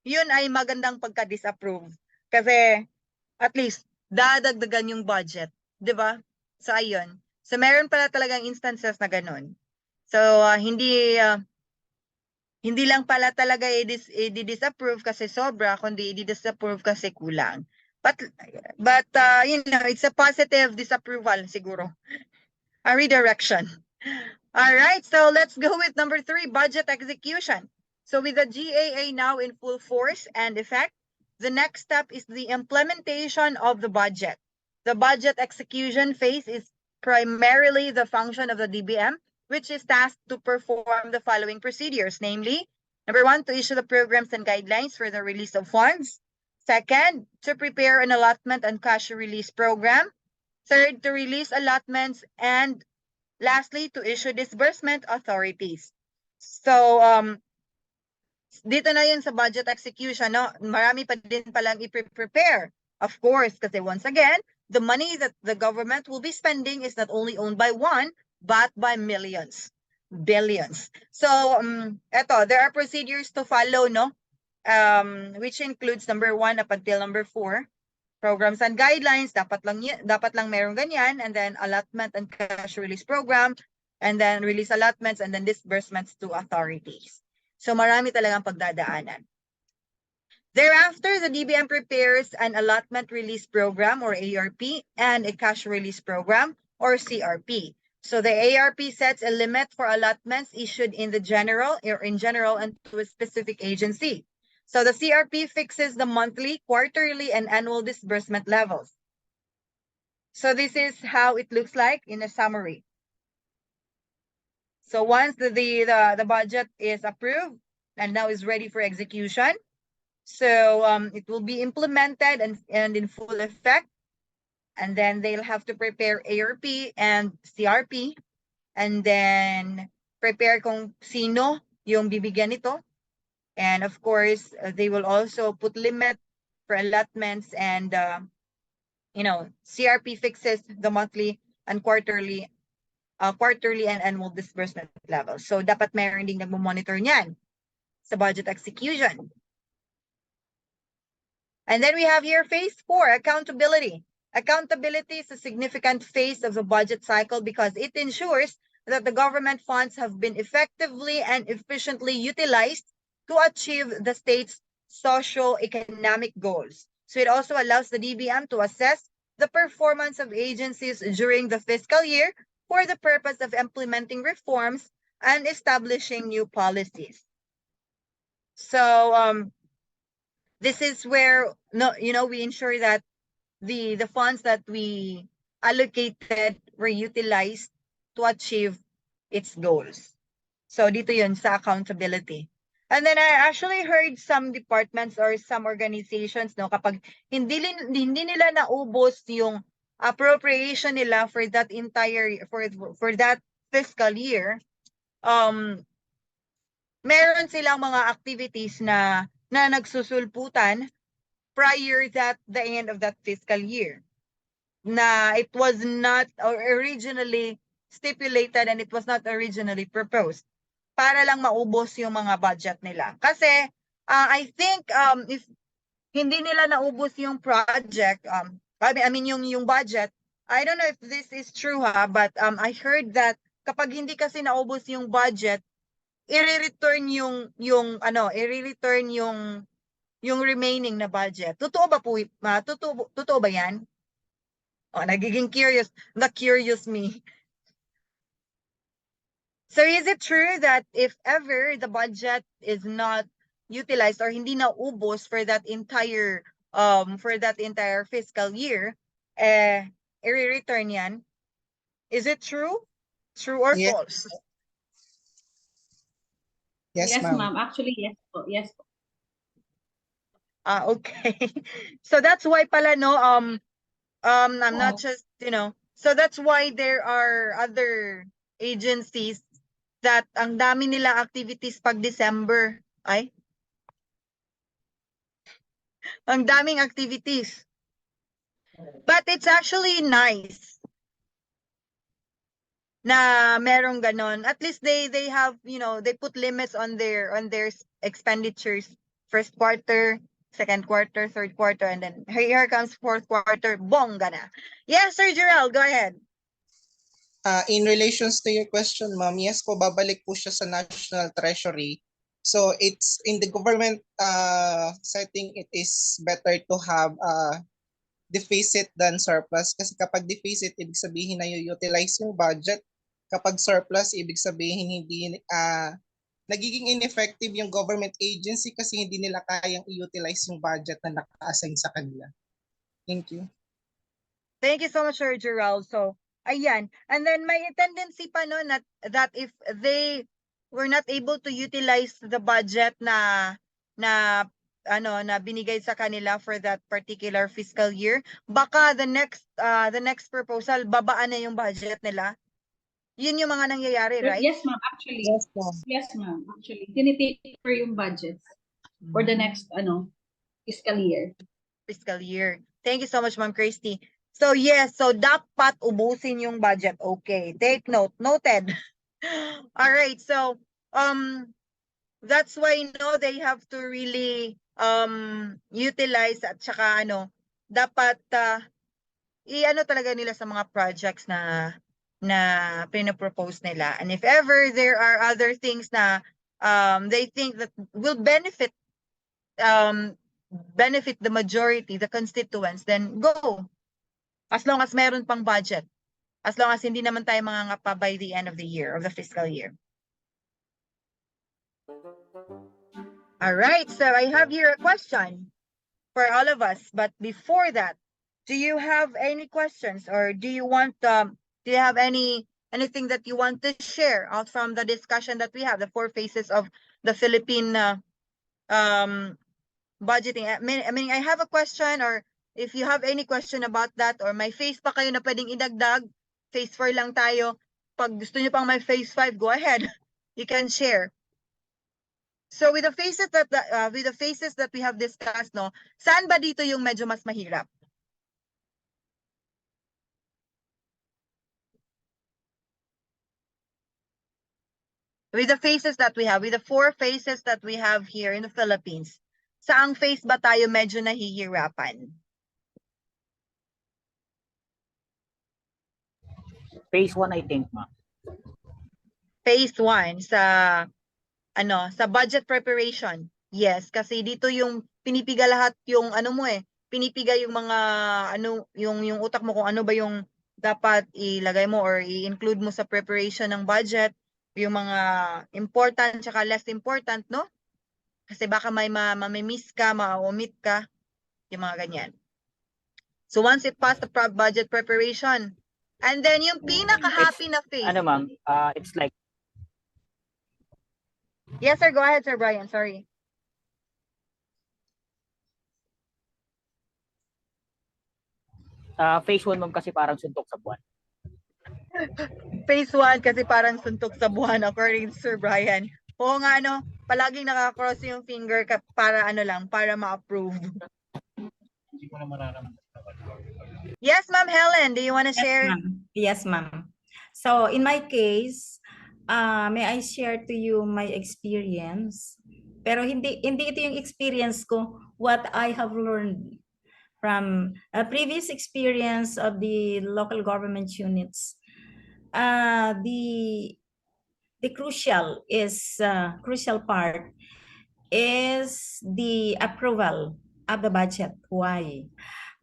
yun ay magandang pagka-disapprove kasi at least dadagdagan yung budget, 'di ba? So ayun. So meron pala talagang instances na ganun. So hindi lang pala talaga i-disapprove kasi sobra, kundi i-disapprove kasi kulang. But it's a positive disapproval siguro. A redirection. All right, so let's go with number 3, budget execution. So with the GAA now in full force and effect, the next step is the implementation of the budget. The budget execution phase is primarily the function of the DBM, which is tasked to perform the following procedures, namely, number 1, to issue the programs and guidelines for the release of funds. Second, to prepare an allotment and cash release program. Third, to release allotments, and lastly, to issue disbursement authorities. So, dito na yun sa budget execution, no? Marami pa din palang i-prepare. Of course, kasi once again, the money that the government will be spending is not only owned by one, but by millions, billions. So, there are procedures to follow, no? Which includes number 1 up until number 4. Programs and guidelines, dapat lang meron ganyan, and then allotment and cash release program, and then release allotments, and then disbursements to authorities. So marami talagang pagdadaanan. Thereafter, the DBM prepares an allotment release program or ARP and a cash release program or CRP. So the ARP sets a limit for allotments issued in general and to a specific agency. So the CRP fixes the monthly, quarterly, and annual disbursement levels. So this is how it looks like in a summary. So once the budget is approved and now is ready for execution, so it will be implemented and in full effect, and then they'll have to prepare ARP and CRP, and then prepare kung sino yung bibigyan nito. And of course, they will also put limit for allotments, and CRP fixes the monthly and quarterly and annual disbursement levels. So dapat meron ding nagmo-monitor niyan sa budget execution. And then we have here phase 4, accountability. Accountability is a significant phase of the budget cycle because it ensures that the government funds have been effectively and efficiently utilized to achieve the state's socio-economic goals. So it also allows the DBM to assess the performance of agencies during the fiscal year for the purpose of implementing reforms and establishing new policies. So this is where we ensure that the funds that we allocated were utilized to achieve its goals. So dito yun sa accountability. And then I actually heard some departments or some organizations, kapag hindi nila naubos yung appropriation nila for that entire for that fiscal year, meron silang mga activities na nagsusulputan prior that the end of that fiscal year, na it was not originally stipulated and it was not originally proposed, para lang maubos yung mga budget nila. Kasi I think if hindi nila naubos yung project, I mean yung budget. I don't know if this is true but I heard that kapag hindi kasi naubos yung budget, i-return i-return yung remaining na budget. Totoo ba po? Totoo ba yan? Oh, nagiging curious. The curious me. So is it true that if ever the budget is not utilized or hindi na ubos for that entire fiscal year, i-return yan? Is it true? True or Yeah. false? Yes, Yes, ma'am. ma'am. Actually, yes po. Yes po. Okay. So that's why pala no I'm not just, so that's why there are other agencies that ang dami nila activities pag December. Ay, ang daming activities. But it's actually nice na merong ganon. At least they have, they put limits on their expenditures. First quarter, second quarter, third quarter, and then here comes fourth quarter, bongga na. Yes, Sir Gerald, go ahead. In relations to your question, ma'am, yes po, babalik po siya sa National Treasury. So it's in the government setting, it is better to have deficit than surplus. Kasi kapag deficit, ibig sabihin na utilize yung budget. Kapag surplus, ibig sabihin hindi nagiging ineffective yung government agency kasi hindi nila kayang i-utilize yung budget na naka-assign sa kanila. Thank you. Thank you so much, Sir Gerald. So, ayan. And then may tendency pa no that if they were not able to utilize the budget na binigay sa kanila for that particular fiscal year, baka the next proposal babaan na yung budget nila. Yun yung mga nangyayari, right? Yes, ma'am. Actually. Yes, ma'am. Yes, ma'am. Actually, tinitake for yung budgets for the next fiscal year. Fiscal year. Thank you so much, Ma'am Christy. So yes, so dapat ubusin yung budget. Okay, take note. Noted. All right, so that's why they have to really utilize at saka dapat talaga nila sa mga projects na pinopropose nila. And if ever there are other things na they think that will benefit the majority, the constituents, then go. As long as meron pang budget. As long as hindi naman tayo mangangapa by the end of the year, of the fiscal year. All right, so I have here a question for all of us. But before that, do you have any questions or do you have anything that you want to share out from the discussion that we have, the 4 phases of the Philippine budgeting? I mean, I have a question, or if you have any question about that, or may phase pa kayo na pwedeng idagdag, phase 4 lang tayo. Pag gusto nyo pang may phase 5, go ahead. You can share. So with the phases that we have discussed, saan ba dito yung medyo mas mahirap? With the phases that we have, with the 4 phases that we have here in the Philippines, saang phase ba tayo medyo nahihirapan? Phase 1, I think, ma'am. Phase 1 sa budget preparation. Yes, kasi dito yung pinipiga lahat yung pinipiga yung mga yung utak mo kung ano ba yung dapat ilagay mo or i-include mo sa preparation ng budget, yung mga important tsaka less important, no? Kasi baka may miss ka, ma-omit ka, yung mga ganyan. So once it passed the budget preparation, and then yung pinaka-happy na phase. Ma'am, it's like Yes, sir. Go ahead, Sir Brian. Sorry. phase 1, ma'am, kasi parang suntok sa buwan. Phase 1 kasi parang suntok sa buwan, according to Sir Brian. Oo nga, palaging nakakross yung finger para para ma-approve. Yes, Ma'am Helen, do you want to share? Yes, ma'am. So in my case, may I share to you my experience? Pero hindi ito yung experience ko, what I have learned from a previous experience of the local government units. The crucial part is the approval of the budget. Why?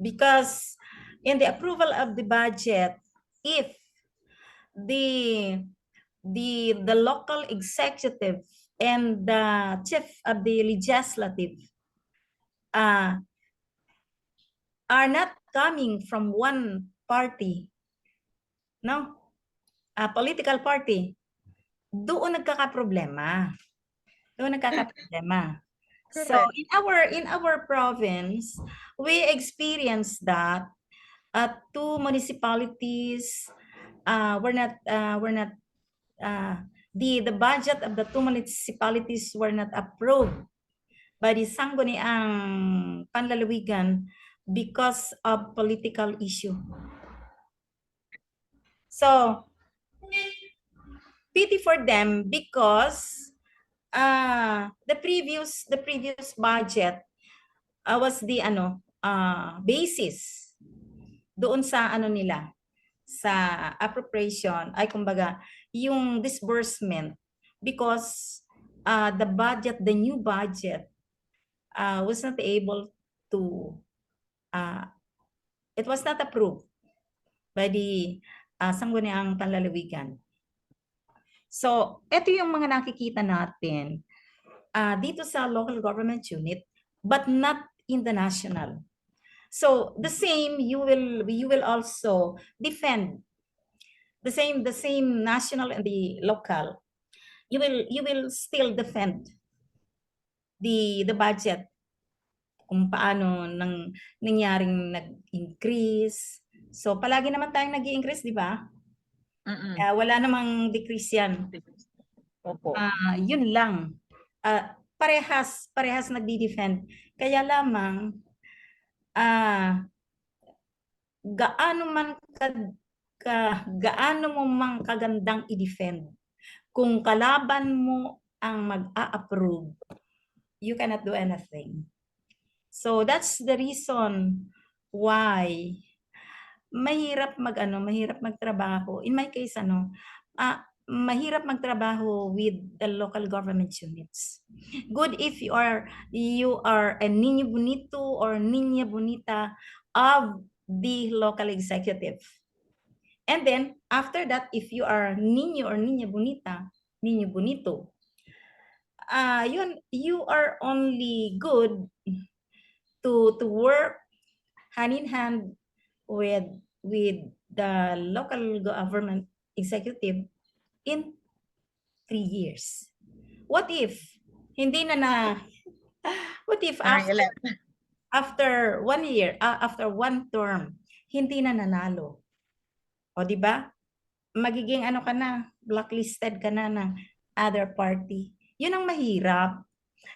Because in the approval of the budget, if the the local executive and the chief of the legislative are not coming from one party, no, a political party, doon nagkakaproblema. Doon nagkakaproblema. So Correct. in our province, we experienced that two municipalities were not the budget of the two municipalities were not approved by the Sangguniang Panlalawigan because of political issue. So pity for them because the previous budget was the basis doon sa nila sa appropriation ay kumbaga yung disbursement because the new budget was not able to it was not approved by the Sangguniang Panlalawigan. So, ito yung mga nakikita natin dito sa local government unit, but not in the national. So, the same, you will also defend the same national and the local. You will still defend the budget kung paano nangyaring nag-increase. So, palagi naman tayong nag-i-increase, di ba? Wala namang decrease yan. Opo. Yun lang. Parehas nagdi-defend. Kaya lamang, gaano mo mang kagandang i-defend, kung kalaban mo ang mag-a-approve, you cannot do anything. So that's the reason why mahirap magtrabaho. In my case, mahirap magtrabaho with the local government units. Good if you are a niño bonito or niña bonita of the local executive. And then after that, if you are niño or niña bonita, niño bonito, you are only good to work hand in hand with the local government executive in 3 years. What if what if after 1 year, after 1 term, hindi na nanalo? O di ba? Magiging ka na, blacklisted ka na ng other party. Yun ang mahirap.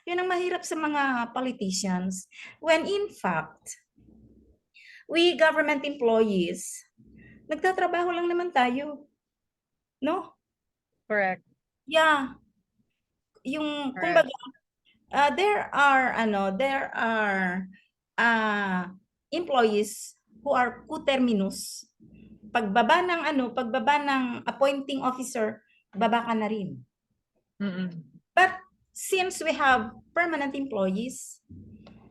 Yun ang mahirap sa mga politicians. When in fact, we government employees, nagtatrabaho lang naman tayo. No? Correct. Yeah. Yung kumbaga, there are employees who are coterminous. Pagbaba ng appointing officer, baba ka na rin. But since we have permanent employees,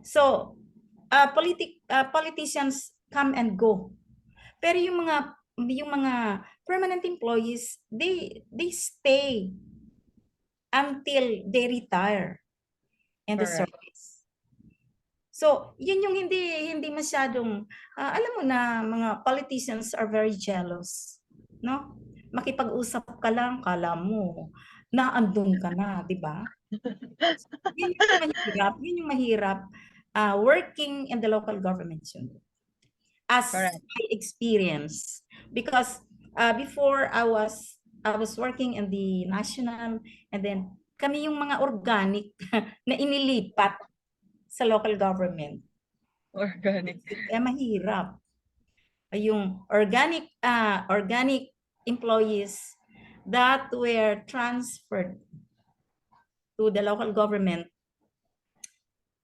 so politicians come and go. Pero yung mga permanent employees, they stay until they retire in the service. So, yun yung hindi masyadong alam mo na mga politicians are very jealous, no? Makipag-usap ka lang, kala mo na andun ka na, di ba? Yun yung mahirap working in the local government unit. As my experience, because before I was working in the national, and then kami yung mga organic na inilipat sa local government. Organic. Mahirap. Yung organic employees that were transferred to the local government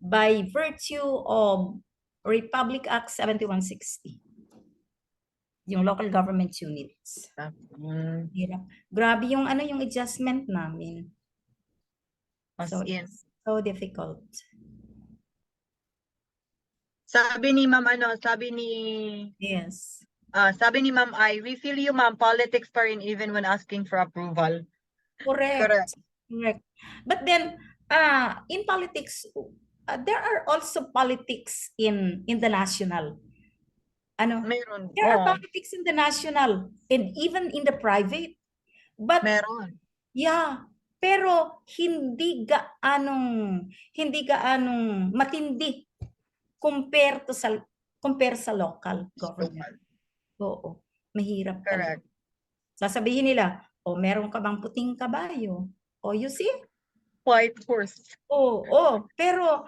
by virtue of Republic Act 7160. Yung local government units. Hirap. Grabe yung yung adjustment namin. So it's so difficult. Sabi ni Ma'am Yes. sabi ni Ma'am we feel you ma'am, politics pa rin even when asking for approval. Correct. But then, in politics, there are also politics in the national. Meron. There are politics in the national and even in the private. But Meron. yeah, pero hindi gaanong matindi compare sa local government. Oo, mahirap talaga. Correct. Sasabihin nila, meron ka bang puting kabayo? You see? White horse. Pero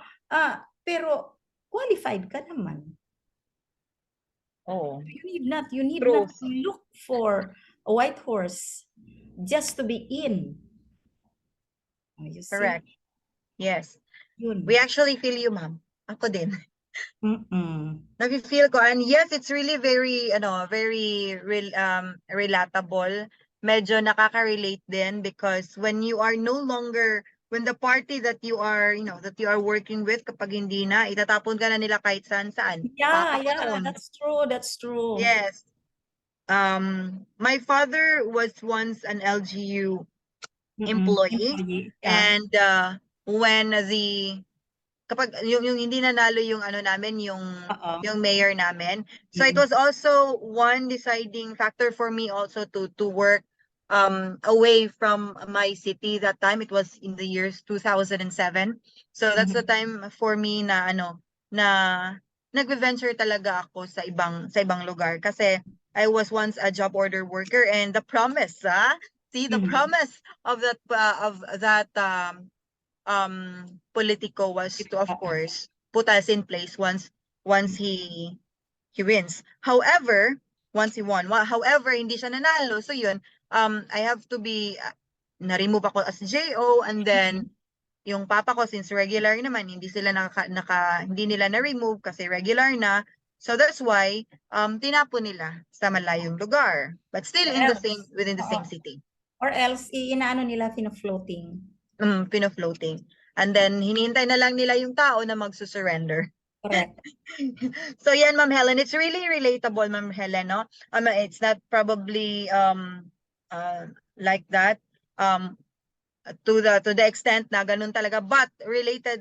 qualified ka naman. You need not to look for a white horse just to be in. You see? Correct. Yes. Yun. We actually feel you, ma'am. Ako din. Nafe-feel ko, and yes, it's really very relatable. Medyo nakaka-relate din because when you are no longer, when the party that you are working with, kapag hindi na, itatapon ka na nila kahit saan. Yeah, that's true. Yes. My father was once an LGU employee. And when kapag yung hindi nanalo yung namin, yung mayor namin. So it was also one deciding factor for me also to work away from my city that time. It was in the years 2007. So that's the time for me na nagve-venture talaga ako sa ibang lugar kasi I was once a job order worker, and the promise, see the promise of that politico was to, of course, put us in place once he wins. However, once he won. However, hindi siya nanalo. So yun, I have to be na-remove ako as JO, and then yung papa ko, since regular naman, hindi sila hindi nila na-remove kasi regular na. So that's why tinapon nila sa malayong lugar, but still within the same city. Or else inaano nila pino-floating. Pino-floating. And then hinihintay na lang nila yung tao na magsusurrender. Correct. So yan, Ma'am Helen, it's really relatable, Ma'am Helen, no? It's not probably like that to the extent na ganun talaga, but related,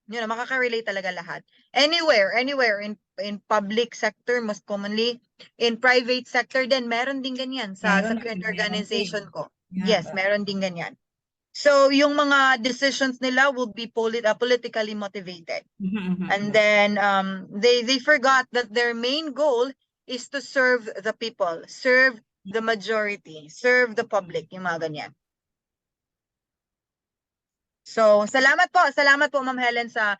makaka-relate talaga lahat. Anywhere in public sector, most commonly in private sector din, meron din ganyan sa current organization ko. Yes, meron din ganyan. So yung mga decisions nila will be politically motivated. And then they forgot that their main goal is to serve the people, serve the majority, serve the public, yung mga ganyan. So salamat po Ma'am Helen sa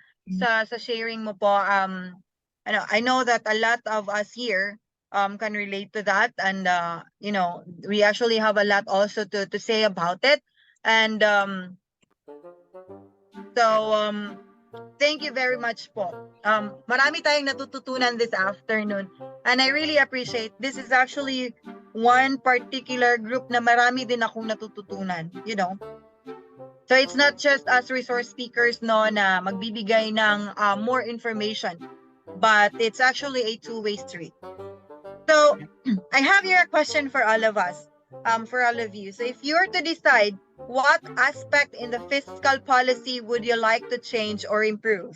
sharing mo po. I know that a lot of us here can relate to that, and we actually have a lot also to say about it. And thank you very much po. Marami tayong natututunan this afternoon, and I really appreciate. This is actually one particular group na marami din akong natututunan, So it's not just us resource speakers na magbibigay ng more information, but it's actually a two-way street. So I have here a question for all of us, for all of you. So if you were to decide, what aspect in the fiscal policy would you like to change or improve?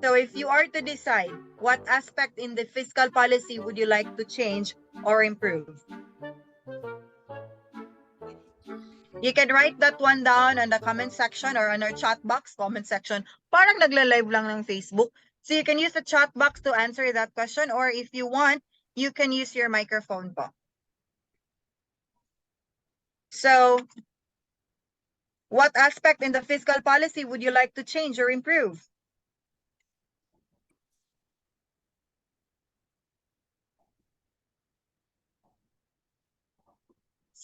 So if you are to decide, what aspect in the fiscal policy would you like to change or improve? You can write that one down on the comment section or on our chat box, comment section. Parang nagla-live lang ng Facebook. So you can use the chat box to answer that question, or if you want, you can use your microphone po. So, what aspect in the fiscal policy would you like to change or improve?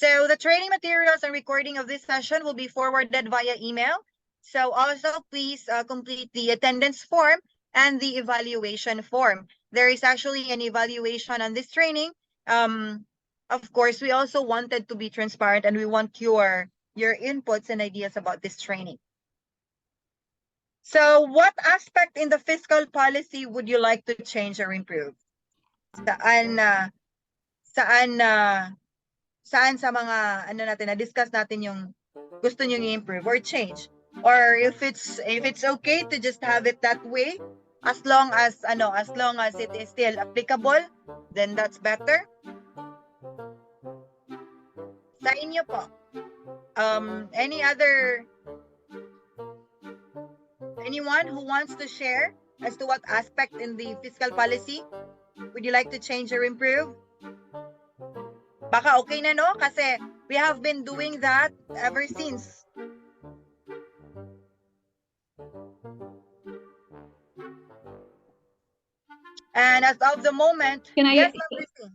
So the training materials and recording of this session will be forwarded via email So also please complete the attendance form and the evaluation form. There is actually an evaluation on this training. Of course, we also wanted to be transparent and we want your inputs and ideas about this training. So what aspect in the fiscal policy would you like to change or improve? Saan sa mga natin na-discuss natin yung gusto niyo i-improve or change? Or if it's okay to just have it that way, as long as it is still applicable, then that's better. Sa inyo po, anyone who wants to share as to what aspect in the fiscal policy would you like to change or improve? Baka okay na, no? Kasi we have been doing that ever since. And as of the moment, yes, Ma'am Christine.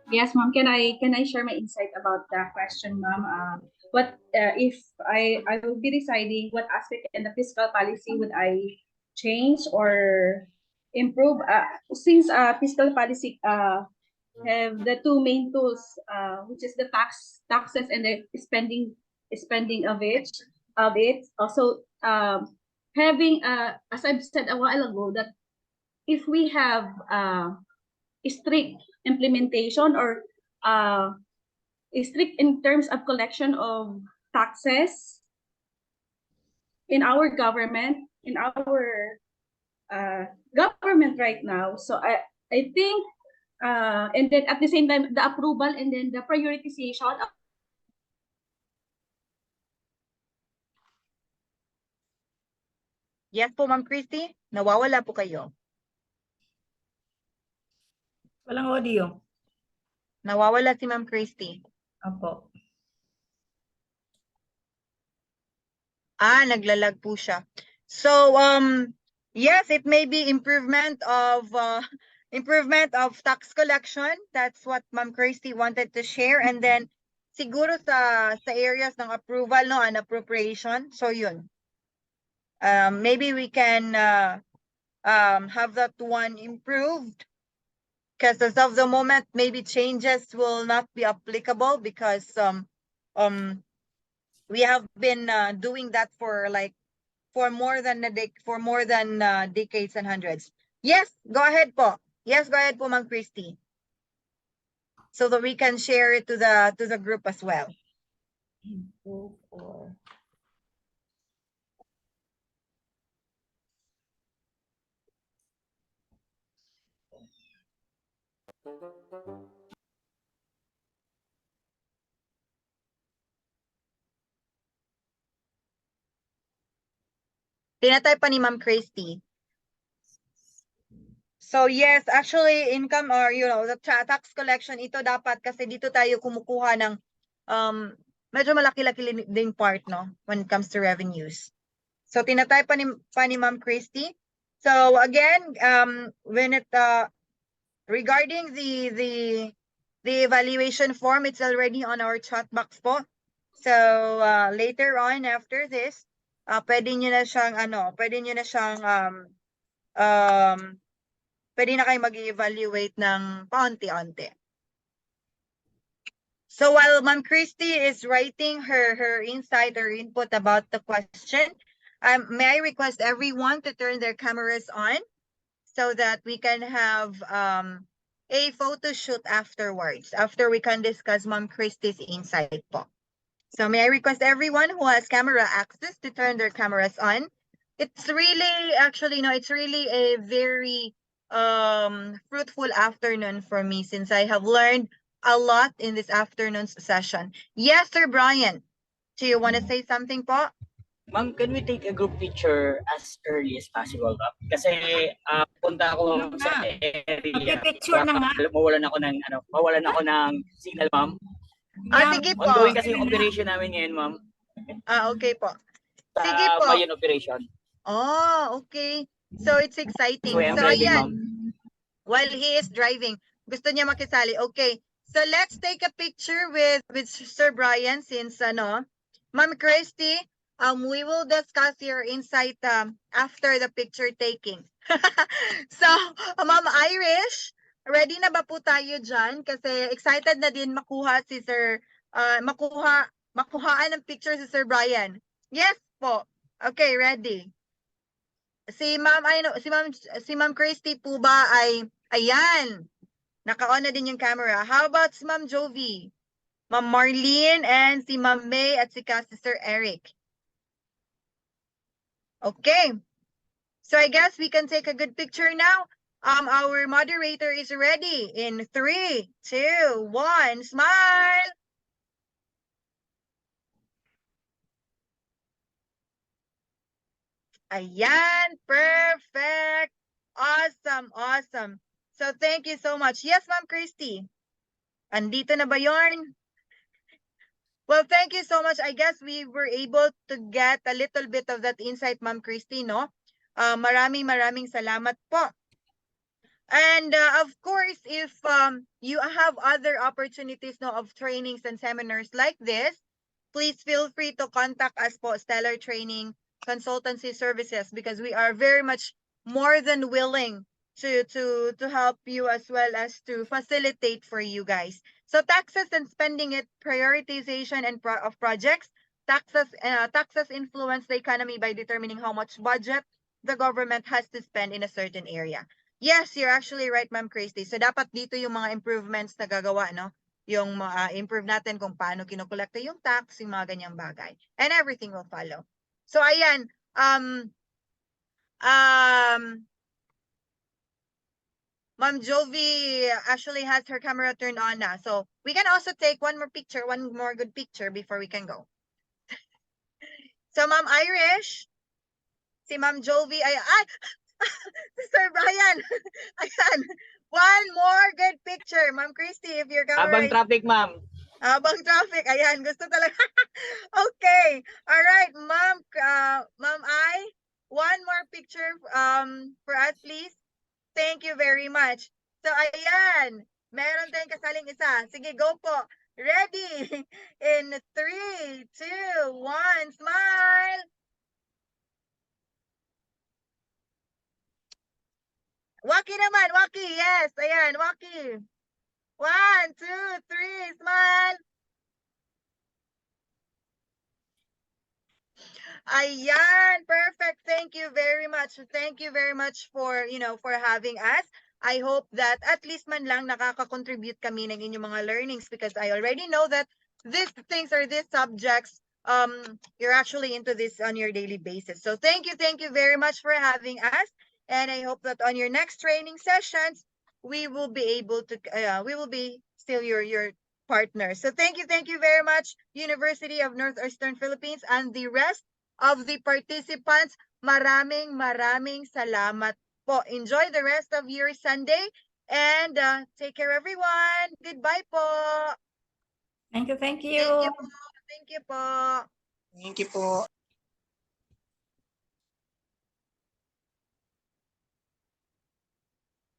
Yes, ma'am. Can I share my insight about the question, ma'am? What if I will be deciding what aspect in the fiscal policy would I change or improve? Since fiscal policy have the two main tools, which is the taxes and the spending of it. Also, having as I've said a while ago, that if we have strict implementation or strict in terms of collection of taxes in our government, government right now. So I think, and then at the same time, the approval and then the prioritization of Yes po, Ma'am Christy. Nawawala po kayo. Walang audio. Nawawala si Ma'am Christy. Opo. Naglalag po siya. So, yes, it may be improvement of tax collection. That's what Ma'am Christy wanted to share. And then, siguro sa areas ng approval, no, and appropriation. So, yun. Maybe we can have that one improved. Because as of the moment, maybe changes will not be applicable because we have been doing that for more than decades and hundreds. Yes, go ahead po. Yes, go ahead po, Ma'am Christy. So that we can share it to the group as well. Improve or Tinatay pa ni Ma'am Christy. So yes, actually income or the tax collection, ito dapat kasi dito tayo kumukuha ng medyo malaki-laki ding part, no, when it comes to revenues. So tinatay pa ni Ma'am Christy. So again, when it regarding the evaluation form, it's already on our chat box po. So later on after this, pwede niyo na siyang pwede na kayo mag-evaluate ng paunti-unti. So while Ma'am Christy is writing her insight or input about the question, may I request everyone to turn their cameras on so that we can have a photo shoot afterwards, after we can discuss Ma'am Christy's insight po. So may I request everyone who has camera access to turn their cameras on. It's really, actually, no, it's really a very fruitful afternoon for me since I have learned a lot in this afternoon's session. Yes, Sir Brian, do you want to say something po? Ma'am, can we take a group picture as early as possible, ma'am? Kasi punta ako sa area. Picture na nga. Mawalan ako ng signal, ma'am. Sige po. Ongoing kasi yung operation namin ngayon, ma'am. Okay po. Sige po. Bayan operation. Okay. So it's exciting. So I'm So driving, ayan, ma'am. while he is driving, gusto niya makisali. Okay. So let's take a picture with Sir Brian since Ma'am Christy, we will discuss your insight after the picture taking. So, Ma'am Irish, ready na ba po tayo dyan? Kasi excited na din makuha si Sir, makuhaan ng picture si Sir Brian. Yes po. Okay, ready. Si Ma'am Christy po ba ay, ayan, naka-on na din yung camera. How about si Ma'am Jovi? Ma'am Marlene and si Ma'am May at si Sir Eric. Okay. So I guess we can take a good picture now. Our moderator is ready in 3, 2, 1. Smile. Ayan, perfect. Awesome, awesome. So thank you so much. Yes, Ma'am Christy. Andito na ba yarn? Well, thank you so much. I guess we were able to get a little bit of that insight, Ma'am Christy, no? Maraming salamat po. And of course, if you have other opportunities no, of trainings and seminars like this, please feel free to contact us po, Stellar Training Consultancy Services, because we are very much more than willing to help you as well as to facilitate for you guys. So taxes and spending it, prioritization and of projects, taxes influence the economy by determining how much budget the government has to spend in a certain area. Yes, you're actually right, Ma'am Christy. So dapat dito yung mga improvements na gagawa, no? Yung improve natin kung paano kinokolekta yung tax, yung mga ganyang bagay. And everything will follow. So ayan, Ma'am Jovi actually has her camera turned on now. So we can also take one more good picture before we can go. So Ma'am Irish, si Ma'am Jovi, Sir Brian, ayan, one more good picture. Ma'am Christy, if your camera Abang traffic, ma'am. Abang traffic, ayan, gusto talaga. Okay, all right, Ma'am, Ma'am one more picture for us, please. Thank you very much. So, ayan, meron tayong kasaling isa. Sige, go po. Ready? In 3, 2, 1, smile! Waki naman, Waki, yes, ayan, Waki. 1, 2, 3, smile! Ayan, perfect. Thank you very much. Thank you very much for, for having us. I hope that at least man lang nakaka-contribute kami ng inyong mga learnings, because I already know that these things or these subjects, you're actually into this on your daily basis. So thank you very much for having us. And I hope that on your next training sessions, we will be able to, we will be still your partner. So thank you very much, University of Northeastern Philippines, and the rest of the participants. Maraming salamat po. Enjoy the rest of your Sunday and take care, everyone. Goodbye po. Thank you. Thank you po. Thank you po.